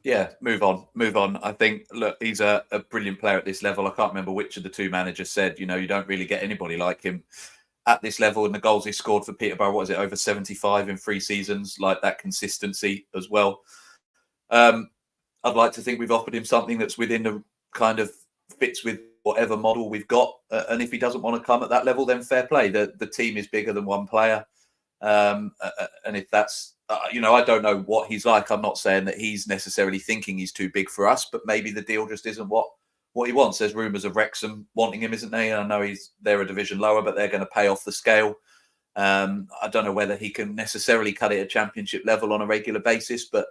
Yeah, move on. I think, look, he's a brilliant player at this level. I can't remember which of the two managers said, you don't really get anybody like him at this level. And the goals he scored for Peterborough, what is it, over 75 in 3 seasons, like that consistency as well. I'd like to think we've offered him something that's within the kind of fits with whatever model we've got. And if he doesn't want to come at that level, then fair play. The team is bigger than one player. And if that's, I don't know what he's like. I'm not saying that he's necessarily thinking he's too big for us, but maybe the deal just isn't what he wants. There's rumours of Wrexham wanting him, isn't there? And I know they're a division lower, but they're going to pay off the scale. I don't know whether he can necessarily cut it at championship level on a regular basis, but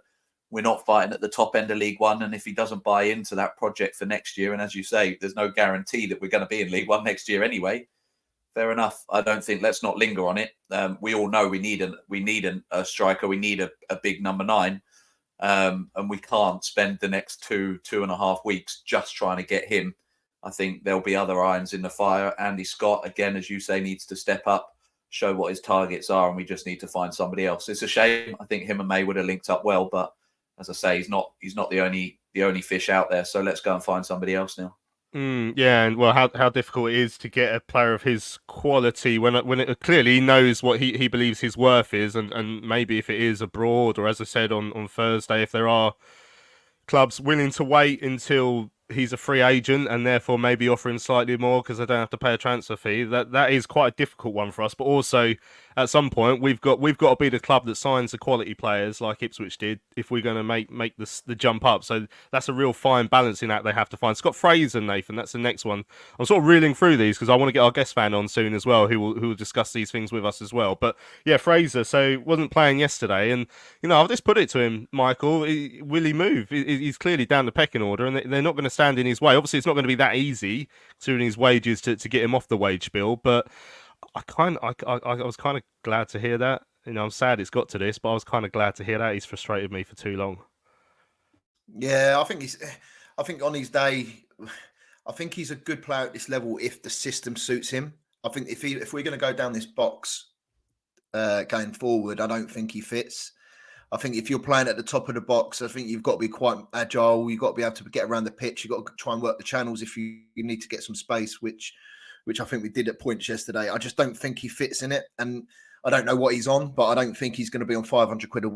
we're not fighting at the top end of League One. And if he doesn't buy into that project for next year, and as you say, there's no guarantee that we're going to be in League One next year anyway, fair enough. I don't think, let's not linger on it. We all know we need a striker. We need a big number 9. And we can't spend the next 2.5 weeks just trying to get him. I think there'll be other irons in the fire. Andy Scott, again, as you say, needs to step up, show what his targets are, and we just need to find somebody else. It's a shame. I think him and May would have linked up well, but as I say, he's not the only fish out there. So let's go and find somebody else now. Yeah, and well, how difficult it is to get a player of his quality when it clearly he knows what he believes his worth is, and maybe if it is abroad, or as I said on Thursday, if there are clubs willing to wait until he's a free agent and therefore maybe offering slightly more because I don't have to pay a transfer fee. That is quite a difficult one for us. But also, at some point, we've got to be the club that signs the quality players like Ipswich did if we're going to make the jump up. So that's a real fine balancing act they have to find. Scott Fraser, Nathan, that's the next one. I'm sort of reeling through these because I want to get our guest fan on soon as well, who will discuss these things with us as well. But yeah, Fraser, so wasn't playing yesterday, and I've just put it to him, Michael, will he move? He's clearly down the pecking order, and they're not going to stand in his way. Obviously, it's not going to be that easy, considering his wages, to get him off the wage bill. But I was kind of glad to hear that. I'm sad it's got to this, but I was kind of glad to hear that. He's frustrated me for too long. Yeah, I think on his day, I think he's a good player at this level if the system suits him. I think if we're going to go down this box going forward, I don't think he fits. I think if you're playing at the top of the box, I think you've got to be quite agile. You've got to be able to get around the pitch. You've got to try and work the channels if you need to get some space, which I think we did at points yesterday. I just don't think he fits in it. And I don't know what he's on, but I don't think he's going to be on 500 quid a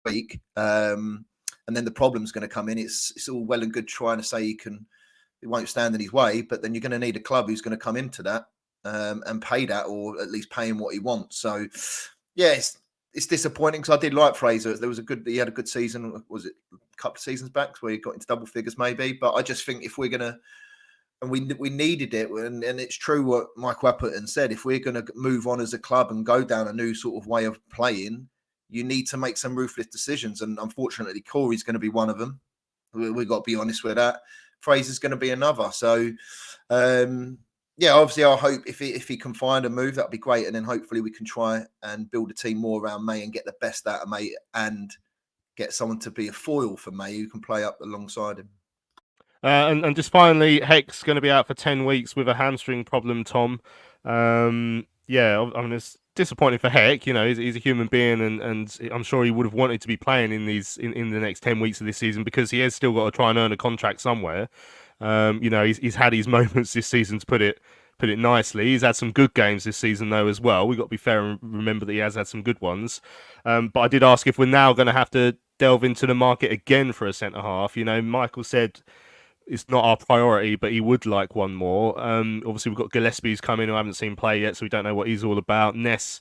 week. And then the problem's going to come in. It's all well and good trying to say it won't stand in his way, but then you're going to need a club who's going to come into that and pay that, or at least pay him what he wants. So, yeah, it's disappointing because I did like Fraser. He had a good season. Was it a couple of seasons back where he got into double figures maybe? But I just think if we're going to, and we needed it, and it's true what Michael Appleton said, if we're going to move on as a club and go down a new sort of way of playing, you need to make some ruthless decisions. And unfortunately, Corey's going to be one of them. We've got to be honest with that. Fraser's going to be another. So, yeah, obviously, I hope if he can find a move, that'd be great. And then hopefully we can try and build a team more around May and get the best out of May and get someone to be a foil for May who can play up alongside him. And just finally, Heck's going to be out for 10 weeks with a hamstring problem, Tom. Yeah, I mean, it's disappointing for Heck. He's a human being, and I'm sure he would have wanted to be playing in the next 10 weeks of this season because he has still got to try and earn a contract somewhere. He's had his moments this season, to put it nicely. He's had some good games this season though as well. We've got to be fair and remember that he has had some good ones. But I did ask if we're now going to have to delve into the market again for a centre half. Michael said it's not our priority, but he would like one more. Obviously we've got Gillespie's coming who I haven't seen play yet, so we don't know what he's all about. Ness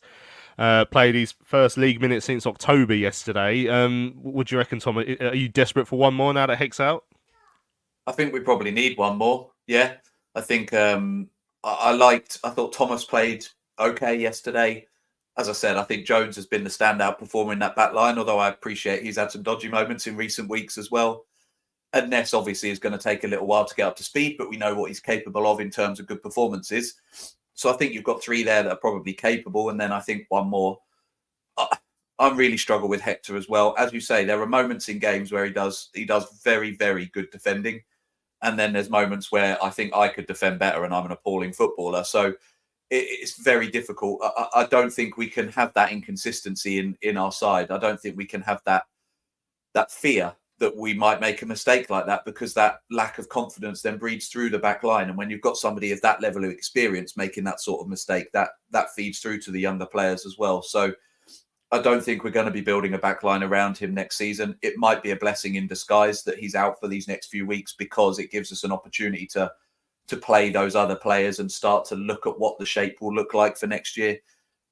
played his first league minute since October yesterday. What do you reckon, Tom? Are you desperate for one more now that Heck's out? I think we probably need one more. Yeah, I think I thought Thomas played okay yesterday. As I said, I think Jones has been the standout performer in that back line, although I appreciate he's had some dodgy moments in recent weeks as well. And Ness obviously is going to take a little while to get up to speed, but we know what he's capable of in terms of good performances. So I think you've got three there that are probably capable, and then I think one more. I really struggle with Hector as well. As you say, there are moments in games where he does very, very good defending. And then there's moments where I think I could defend better and I'm an appalling footballer. So it's very difficult. I don't think we can have that inconsistency in our side. I don't think we can have that fear that we might make a mistake like that, because that lack of confidence then breeds through the back line. And when you've got somebody of that level of experience making that sort of mistake, that feeds through to the younger players as well. So I don't think we're going to be building a back line around him next season. It might be a blessing in disguise that he's out for these next few weeks, because it gives us an opportunity to play those other players and start to look at what the shape will look like for next year.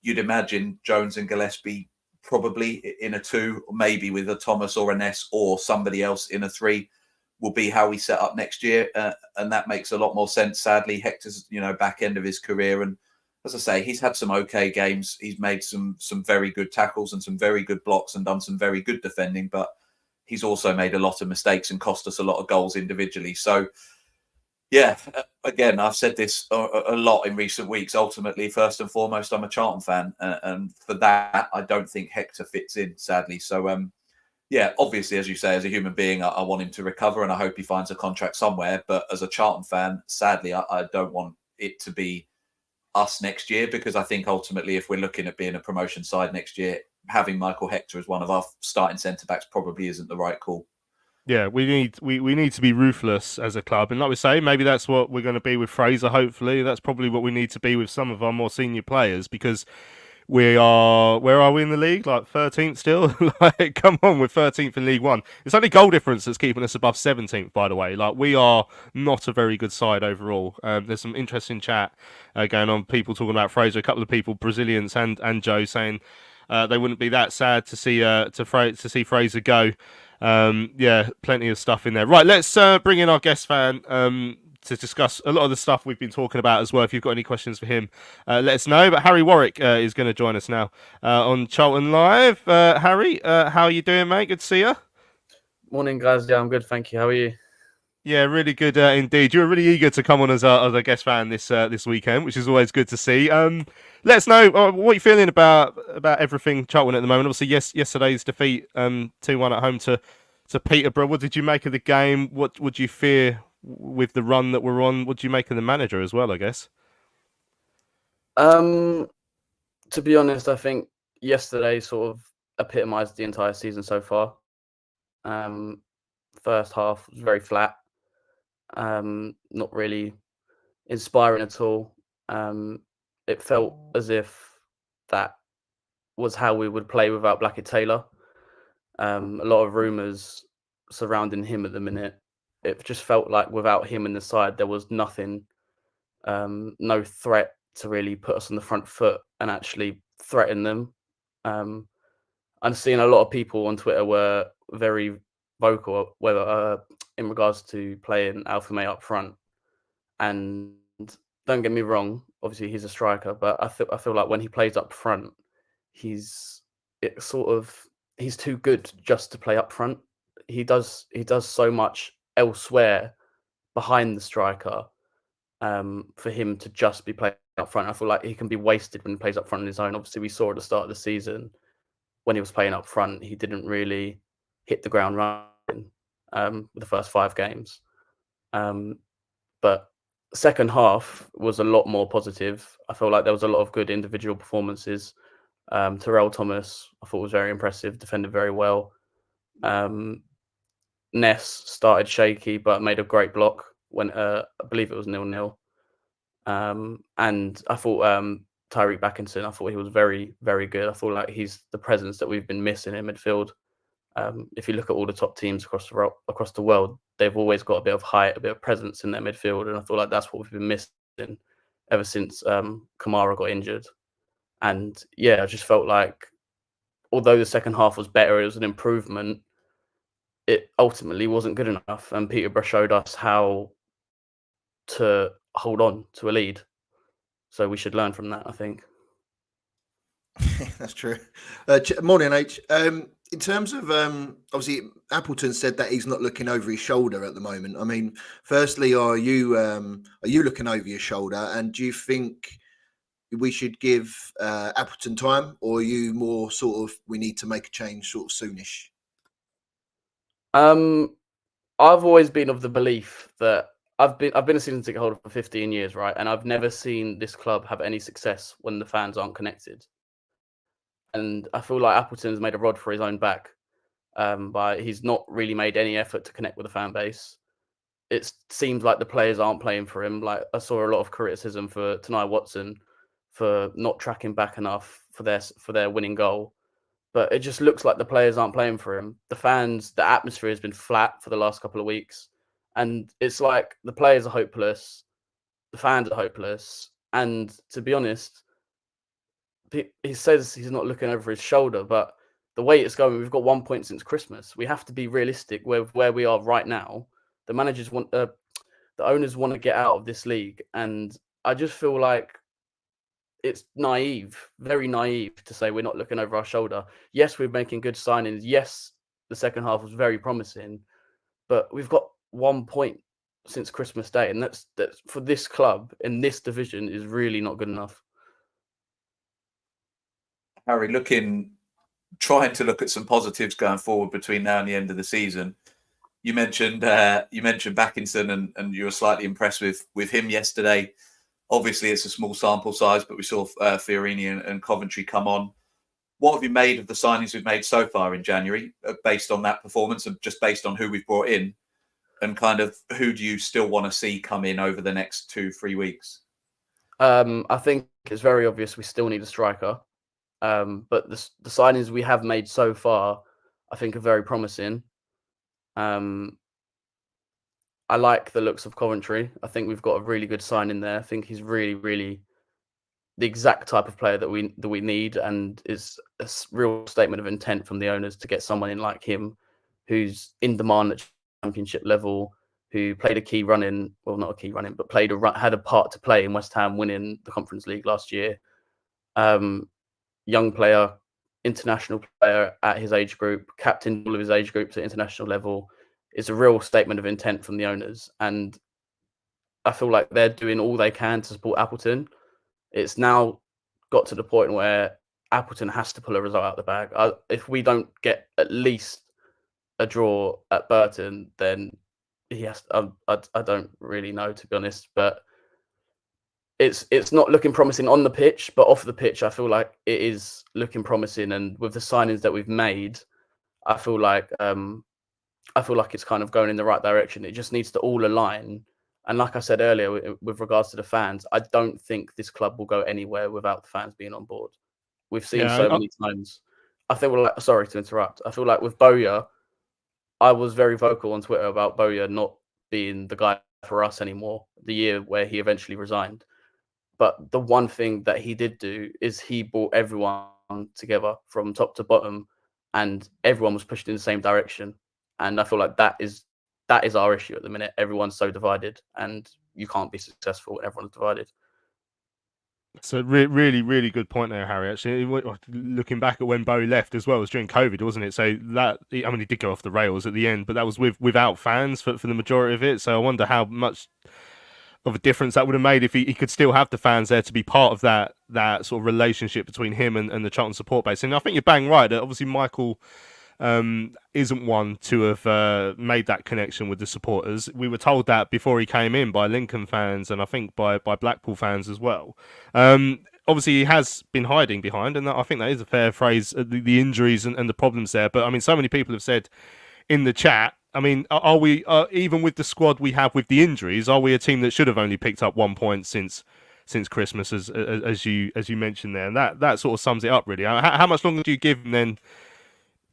You'd imagine Jones and Gillespie probably in a 2, maybe with a Thomas or a Ness or somebody else in a 3 will be how we set up next year. And that makes a lot more sense. Sadly, Hector's, back end of his career. And as I say, he's had some okay games. He's made some very good tackles and some very good blocks and done some very good defending, but he's also made a lot of mistakes and cost us a lot of goals individually. So, yeah, again, I've said this a lot in recent weeks. Ultimately, first and foremost, I'm a Charlton fan. And for that, I don't think Hector fits in, sadly. So, yeah, obviously, as you say, as a human being, I want him to recover and I hope he finds a contract somewhere. But as a Charlton fan, sadly, I don't want it to be us next year, because I think ultimately, if we're looking at being a promotion side next year, having Michael Hector as one of our starting centre-backs probably isn't the right call. Yeah, we need to be ruthless as a club, and like we say, maybe that's what we're going to be with Fraser. Hopefully, that's probably what we need to be with some of our more senior players, because where are we in the league? Like 13th still? Like, come on, we're 13th in League One. It's only goal difference that's keeping us above 17th, by the way. Like, we are not a very good side overall. There's some interesting chat going on. People talking about Fraser. A couple of people, Brazilians and Joe, saying they wouldn't be that sad to see Fraser go. Yeah, plenty of stuff in there. Right, let's bring in our guest fan to discuss a lot of the stuff we've been talking about as well. If you've got any questions for him, let us know. But Harry Warwick is going to join us now on Charlton Live. Harry, how are you doing, mate? Good to see you. Morning, guys. Yeah, I'm good, thank you. How are you? Yeah, really good indeed. You were really eager to come on as a guest fan this weekend, which is always good to see. Let us know what you're feeling about everything Charlton at the moment. Obviously, yesterday's defeat 2-1 at home to Peterborough. What did you make of the game? What would you fear with the run that we're on? What do you make of the manager as well, I guess? To be honest, I think yesterday sort of epitomised the entire season so far. First half was very flat, not really inspiring at all. It felt as if that was how we would play without Blackett Taylor. A lot of rumours surrounding him at the minute. It just felt like without him in the side, there was nothing, no threat to really put us on the front foot and actually threaten them. I'm seeing a lot of people on Twitter were very vocal, whether in regards to playing Alpha May up front. And don't get me wrong, obviously he's a striker, but I feel like when he plays up front, he's too good just to play up front. He does so much elsewhere behind the striker for him to just be playing up front. I feel like he can be wasted when he plays up front on his own. Obviously, we saw at the start of the season when he was playing up front, he didn't really hit the ground running with the first 5 games. But second half was a lot more positive. I feel like there was a lot of good individual performances. Terrell Thomas, I thought, was very impressive, defended very well. Ness started shaky, but made a great block when I believe it was 0-0. And I thought Tyreek Backinson, I thought he was very, very good. I thought like he's the presence that we've been missing in midfield. If you look at all the top teams across the world, they've always got a bit of height, a bit of presence in their midfield, and I feel like that's what we've been missing ever since Kamara got injured. And yeah, I just felt like although the second half was better, it was an improvement. It ultimately wasn't good enough, and Peterborough showed us how to hold on to a lead. So we should learn from that, I think. That's true. Morning, H. In terms of obviously Appleton said that he's not looking over his shoulder at the moment. I mean, firstly, are you looking over your shoulder, and do you think we should give Appleton time, or are you more sort of we need to make a change sort of soonish? I've always been of the belief that I've been a season ticket holder for 15 years, right? And I've never seen this club have any success when the fans aren't connected. And I feel like Appleton's made a rod for his own back. He's not really made any effort to connect with the fan base. It seems like the players aren't playing for him. Like I saw a lot of criticism for Tanai Watson for not tracking back enough for their winning goal. But it just looks like the players aren't playing for him. The fans, the atmosphere has been flat for the last couple of weeks. And it's like the players are hopeless. The fans are hopeless. And to be honest, he says he's not looking over his shoulder, but the way it's going, we've got 1 point since Christmas. We have to be realistic with where we are right now. The managers want, the owners want to get out of this league. And I just feel like it's naive, very naive to say we're not looking over our shoulder. Yes, we're making good signings. Yes, the second half was very promising, but we've got 1 point since Christmas Day, and that's for this club in this division is really not good enough. Harry, trying to look at some positives going forward between now and the end of the season. You mentioned Backinson, and you were slightly impressed with him yesterday. Obviously, it's a small sample size, but we saw Fiorini and Coventry come on. What have you made of the signings we've made so far in January, based on that performance and just based on who we've brought in? And kind of who do you still want to see come in over the next 2-3 weeks? I think it's very obvious we still need a striker. But the signings we have made so far, I think, are very promising. I like the looks of Coventry. I think we've got a really good signing there. I think he's really, really the exact type of player that we need, and is a real statement of intent from the owners to get someone in like him, who's in demand at Championship level, who played a key run-in, well, not a key run-in, but had a part to play in West Ham winning the Conference League last year. Young player, international player at his age group, captain all of his age groups at international level. It's a real statement of intent from the owners, and I feel like they're doing all they can to support Appleton. It's now got to the point where Appleton has to pull a result out of the bag. If we don't get at least a draw at Burton, then he has. I don't really know, to be honest, but it's not looking promising on the pitch, but off the pitch, I feel like it is looking promising. And with the signings that we've made, I feel like it's kind of going in the right direction. It just needs to all align. And like I said earlier, with regards to the fans, I don't think this club will go anywhere without the fans being on board. We've seen many times. I think sorry to interrupt. I feel like with Bowyer, I was very vocal on Twitter about Bowyer not being the guy for us anymore, the year where he eventually resigned. But the one thing that he did do is he brought everyone together from top to bottom, and everyone was pushed in the same direction. And I feel like that is our issue at the minute. Everyone's so divided, and you can't be successful when everyone's divided. So really, really good point there, Harry. Actually, looking back at when Bo left as well, it was during COVID, wasn't it? So that, I mean, he did go off the rails at the end, but that was without fans for the majority of it. So I wonder how much of a difference that would have made if he could still have the fans there to be part of that sort of relationship between him and the Charlton support base. And I think you're bang right that obviously Michael isn't one to have made that connection with the supporters. We were told that before he came in by Lincoln fans, and I think by Blackpool fans as well. Obviously, he has been hiding behind, and I think that is a fair phrase, the injuries and the problems there. But I mean, so many people have said in the chat, I mean, are we, even with the squad we have with the injuries, are we a team that should have only picked up 1 point since Christmas, as you mentioned there? And that sort of sums it up, really. How much longer do you give him then?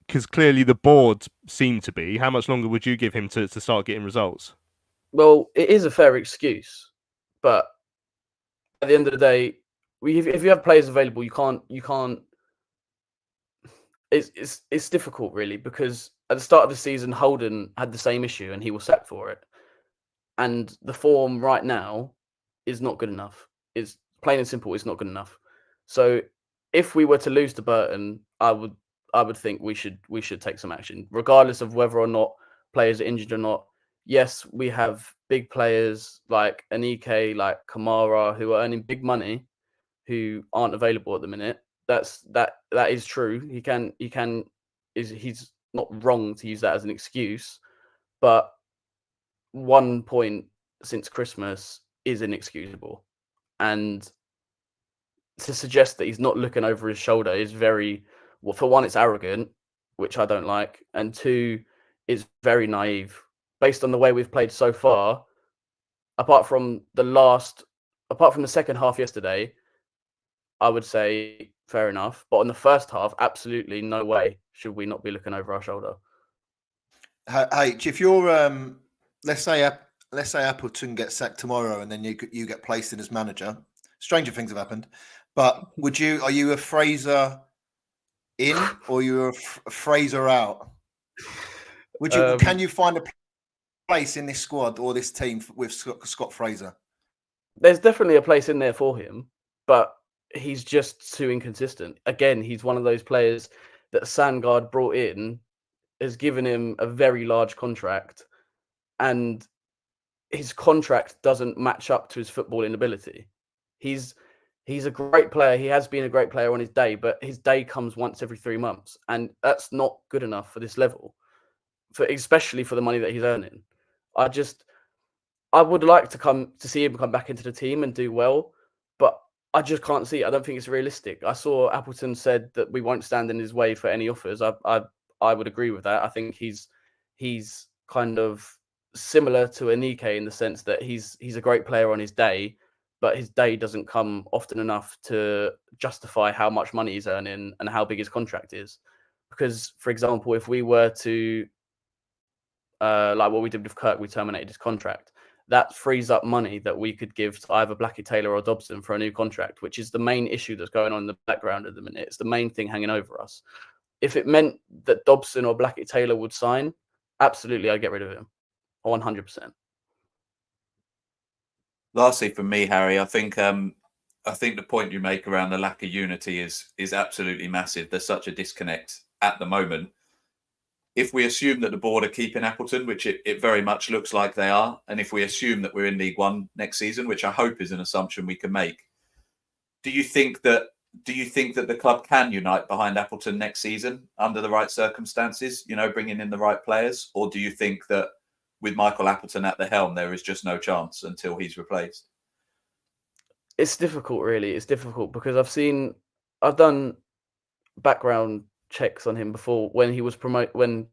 Because clearly the board seem to be. How much longer would you give him to start getting results? Well, it is a fair excuse, but at the end of the day, if you have players available, you can't. It's difficult, really, because at the start of the season, Holden had the same issue and he was sacked for it. And the form right now is not good enough. It's plain and simple. It's not good enough. So if we were to lose to Burton, I would think we should take some action, regardless of whether or not players are injured or not. Yes, we have big players like Anike, like Kamara, who are earning big money, who aren't available at the minute. That is true. He's not wrong to use that as an excuse, but 1 point since Christmas is inexcusable, and to suggest that he's not looking over his shoulder is very, well, for one, it's arrogant, which I don't like, and two, it's very naive based on the way we've played so far. Apart from the second half yesterday, I would say fair enough, but in the first half, absolutely no way should we not be looking over our shoulder. H, if you're let's say Appleton gets sacked tomorrow and then you get placed in as manager, stranger things have happened, but are you a Fraser in or you're a Fraser out? Can you find a place in this squad or this team with Scott Fraser? There's definitely a place in there for him, but he's just too inconsistent. Again, he's one of those players that Sandgaard brought in, has given him a very large contract, and his contract doesn't match up to his footballing ability. He's a great player. He has been a great player on his day, but his day comes once every 3 months, and that's not good enough for this level, especially for the money that he's earning. I would like to see him come back into the team and do well, but I just can't see it. I don't think it's realistic. I saw Appleton said that we won't stand in his way for any offers. I would agree with that. I think he's kind of similar to Anike in the sense that he's a great player on his day, but his day doesn't come often enough to justify how much money he's earning and how big his contract is. Because, for example, if we were to, like what we did with Kirk, we terminated his contract. That frees up money that we could give to either Blackie Taylor or Dobson for a new contract, which is the main issue that's going on in the background at the minute. It's the main thing hanging over us. If it meant that Dobson or Blackie Taylor would sign, absolutely, I'd get rid of him, 100%. Lastly, from me, Harry, I think the point you make around the lack of unity is absolutely massive. There's such a disconnect at the moment. If we assume that the board are keeping Appleton, which it very much looks like they are, and if we assume that we're in League One next season, which I hope is an assumption we can make, do you think that the club can unite behind Appleton next season under the right circumstances? You know, bringing in the right players, or do you think that with Michael Appleton at the helm, there is just no chance until he's replaced? It's difficult, really. It's difficult because I've done background checks on him before when he was when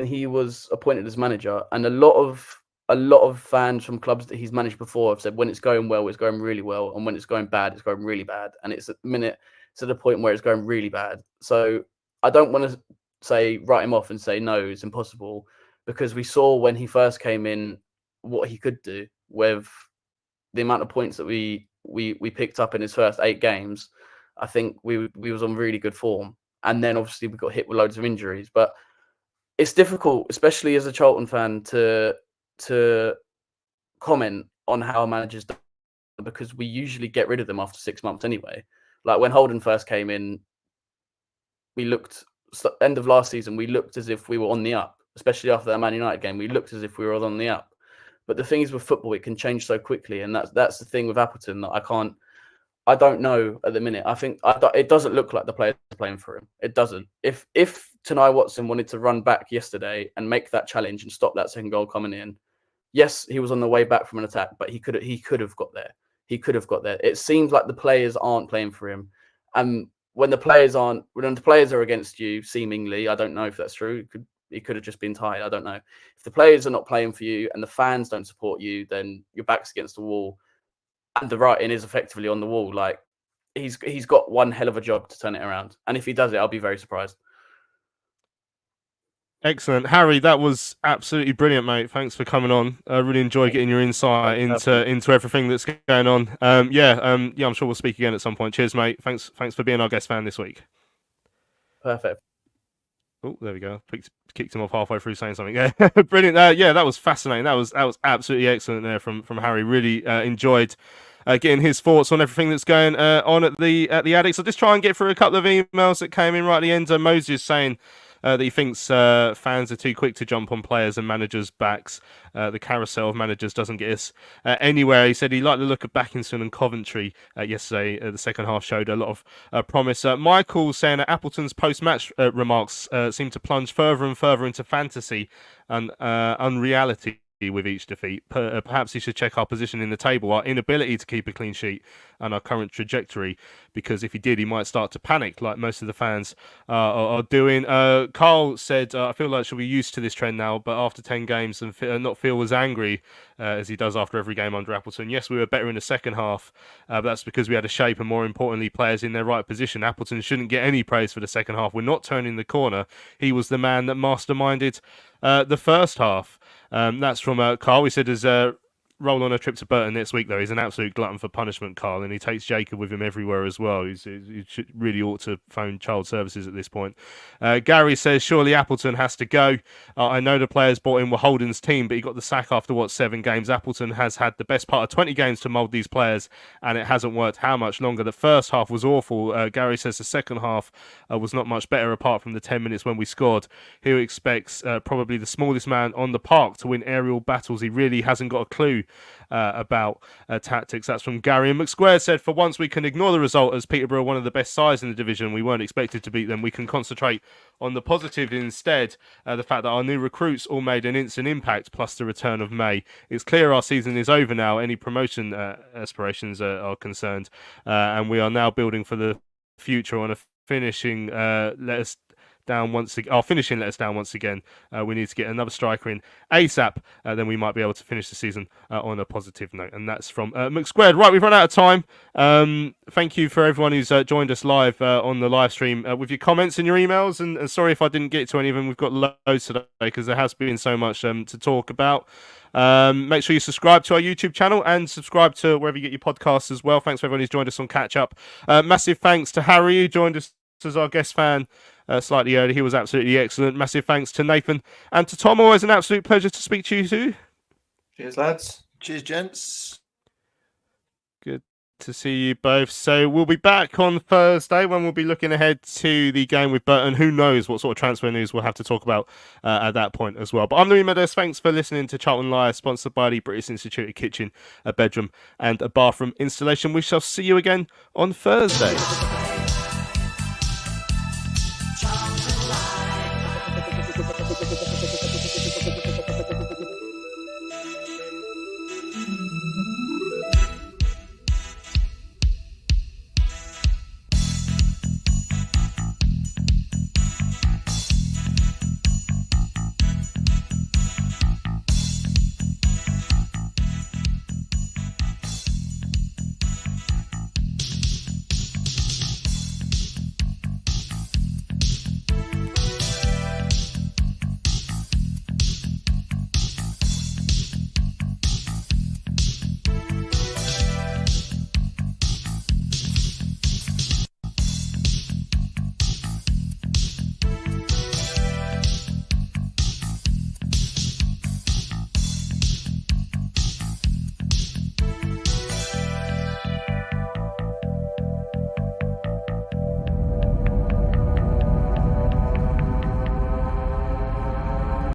he was appointed as manager, and a lot of fans from clubs that he's managed before have said when it's going well, it's going really well, and when it's going bad, it's going really bad. And it's at the minute to the point where it's going really bad. So I don't want to say write him off and say no, it's impossible, because we saw when he first came in what he could do with the amount of points that we picked up in his first 8 games. I think we was on really good form, and then obviously we got hit with loads of injuries. But it's difficult, especially as a Charlton fan, to comment on how a manager's done, because we usually get rid of them after 6 months anyway. Like when Holden first came in, end of last season, we looked as if we were on the up, especially after that Man United game. We looked as if we were on the up. But the thing is with football, it can change so quickly, and that's the thing with Appleton that I don't know at the minute. I think it doesn't look like the players are playing for him. It doesn't. If Tanai Watson wanted to run back yesterday and make that challenge and stop that second goal coming in, yes, he was on the way back from an attack, but he could have got there. He could have got there. It seems like the players aren't playing for him, and when the players are against you, seemingly, I don't know if that's true. He could have just been tired. I don't know. If the players are not playing for you and the fans don't support you, then your back's against the wall. And the writing is effectively on the wall. Like he's got one hell of a job to turn it around, and if he does it, I'll be very surprised. Excellent, Harry. That was absolutely brilliant, mate. Thanks for coming on. I really enjoy getting your insight into everything that's going on. I'm sure we'll speak again at some point. Cheers, mate. Thanks for being our guest fan this week. Perfect. Oh, there we go. Kicked him off halfway through saying something. Yeah, brilliant. That was fascinating. That was absolutely excellent there from Harry. Really enjoyed getting his thoughts on everything that's going on at the Addicks. I'll just try and get through a couple of emails that came in right at the end. Moses saying that he thinks fans are too quick to jump on players and managers' backs. The carousel of managers doesn't get us anywhere. He said he liked the look of Backinson and Coventry yesterday. The second half showed a lot of promise. Michael saying that Appleton's post-match remarks seem to plunge further and further into fantasy and unreality with each defeat. Perhaps he should check our position in the table, our inability to keep a clean sheet, and our current trajectory, because if he did, he might start to panic like most of the fans are doing. Carl said, I feel like she'll be used to this trend now, but after 10 games and not feel as angry as he does after every game under Appleton. Yes, we were better in the second half, but that's because we had a shape and, more importantly, players in their right position. Appleton shouldn't get any praise for the second half. We're not turning the corner. He was the man that masterminded the first half. That's from Carl. He said, roll on a trip to Burton next week, though. He's an absolute glutton for punishment, Carl, and he takes Jacob with him everywhere as well. He really ought to phone child services at this point. Gary says, surely Appleton has to go. I know the players bought in were Holden's team, but he got the sack after, 7 games? Appleton has had the best part of 20 games to mould these players, and it hasn't worked. How much longer? The first half was awful. Gary says the second half was not much better, apart from the 10 minutes when we scored. He expects probably the smallest man on the park to win aerial battles. He really hasn't got a clue about tactics. That's from Gary. And McSquare said, for once we can ignore the result, as Peterborough are one of the best sides in the division. We weren't expected to beat them. We can concentrate on the positive instead. The fact that our new recruits all made an instant impact, plus the return of May. It's clear our season is over now. Any promotion aspirations are concerned, and we are now building for the future on a finishing. Let us down once again. Finishing let us down once again. We need to get another striker in ASAP. Then we might be able to finish the season on a positive note. And that's from McSquared. Right, we've run out of time. Thank you for everyone who's joined us live on the live stream with your comments and your emails. And sorry if I didn't get to any of them. We've got loads today because there has been so much to talk about. Make sure you subscribe to our YouTube channel and subscribe to wherever you get your podcasts as well. Thanks for everyone who's joined us on Catch Up. Massive thanks to Harry, who joined us as our guest fan slightly earlier. He was absolutely excellent. Massive thanks to Nathan and to Tom. Always an absolute pleasure to speak to you too. Cheers, lads. Cheers, gents. Good to see you both. So we'll be back on Thursday when we'll be looking ahead to the game with Burton. Who knows what sort of transfer news we'll have to talk about at that point as well. But I'm Louis Meadows. Thanks for listening to Charlton Live, sponsored by the British Institute of Kitchen, a bedroom and a bathroom installation. We shall see you again on Thursday.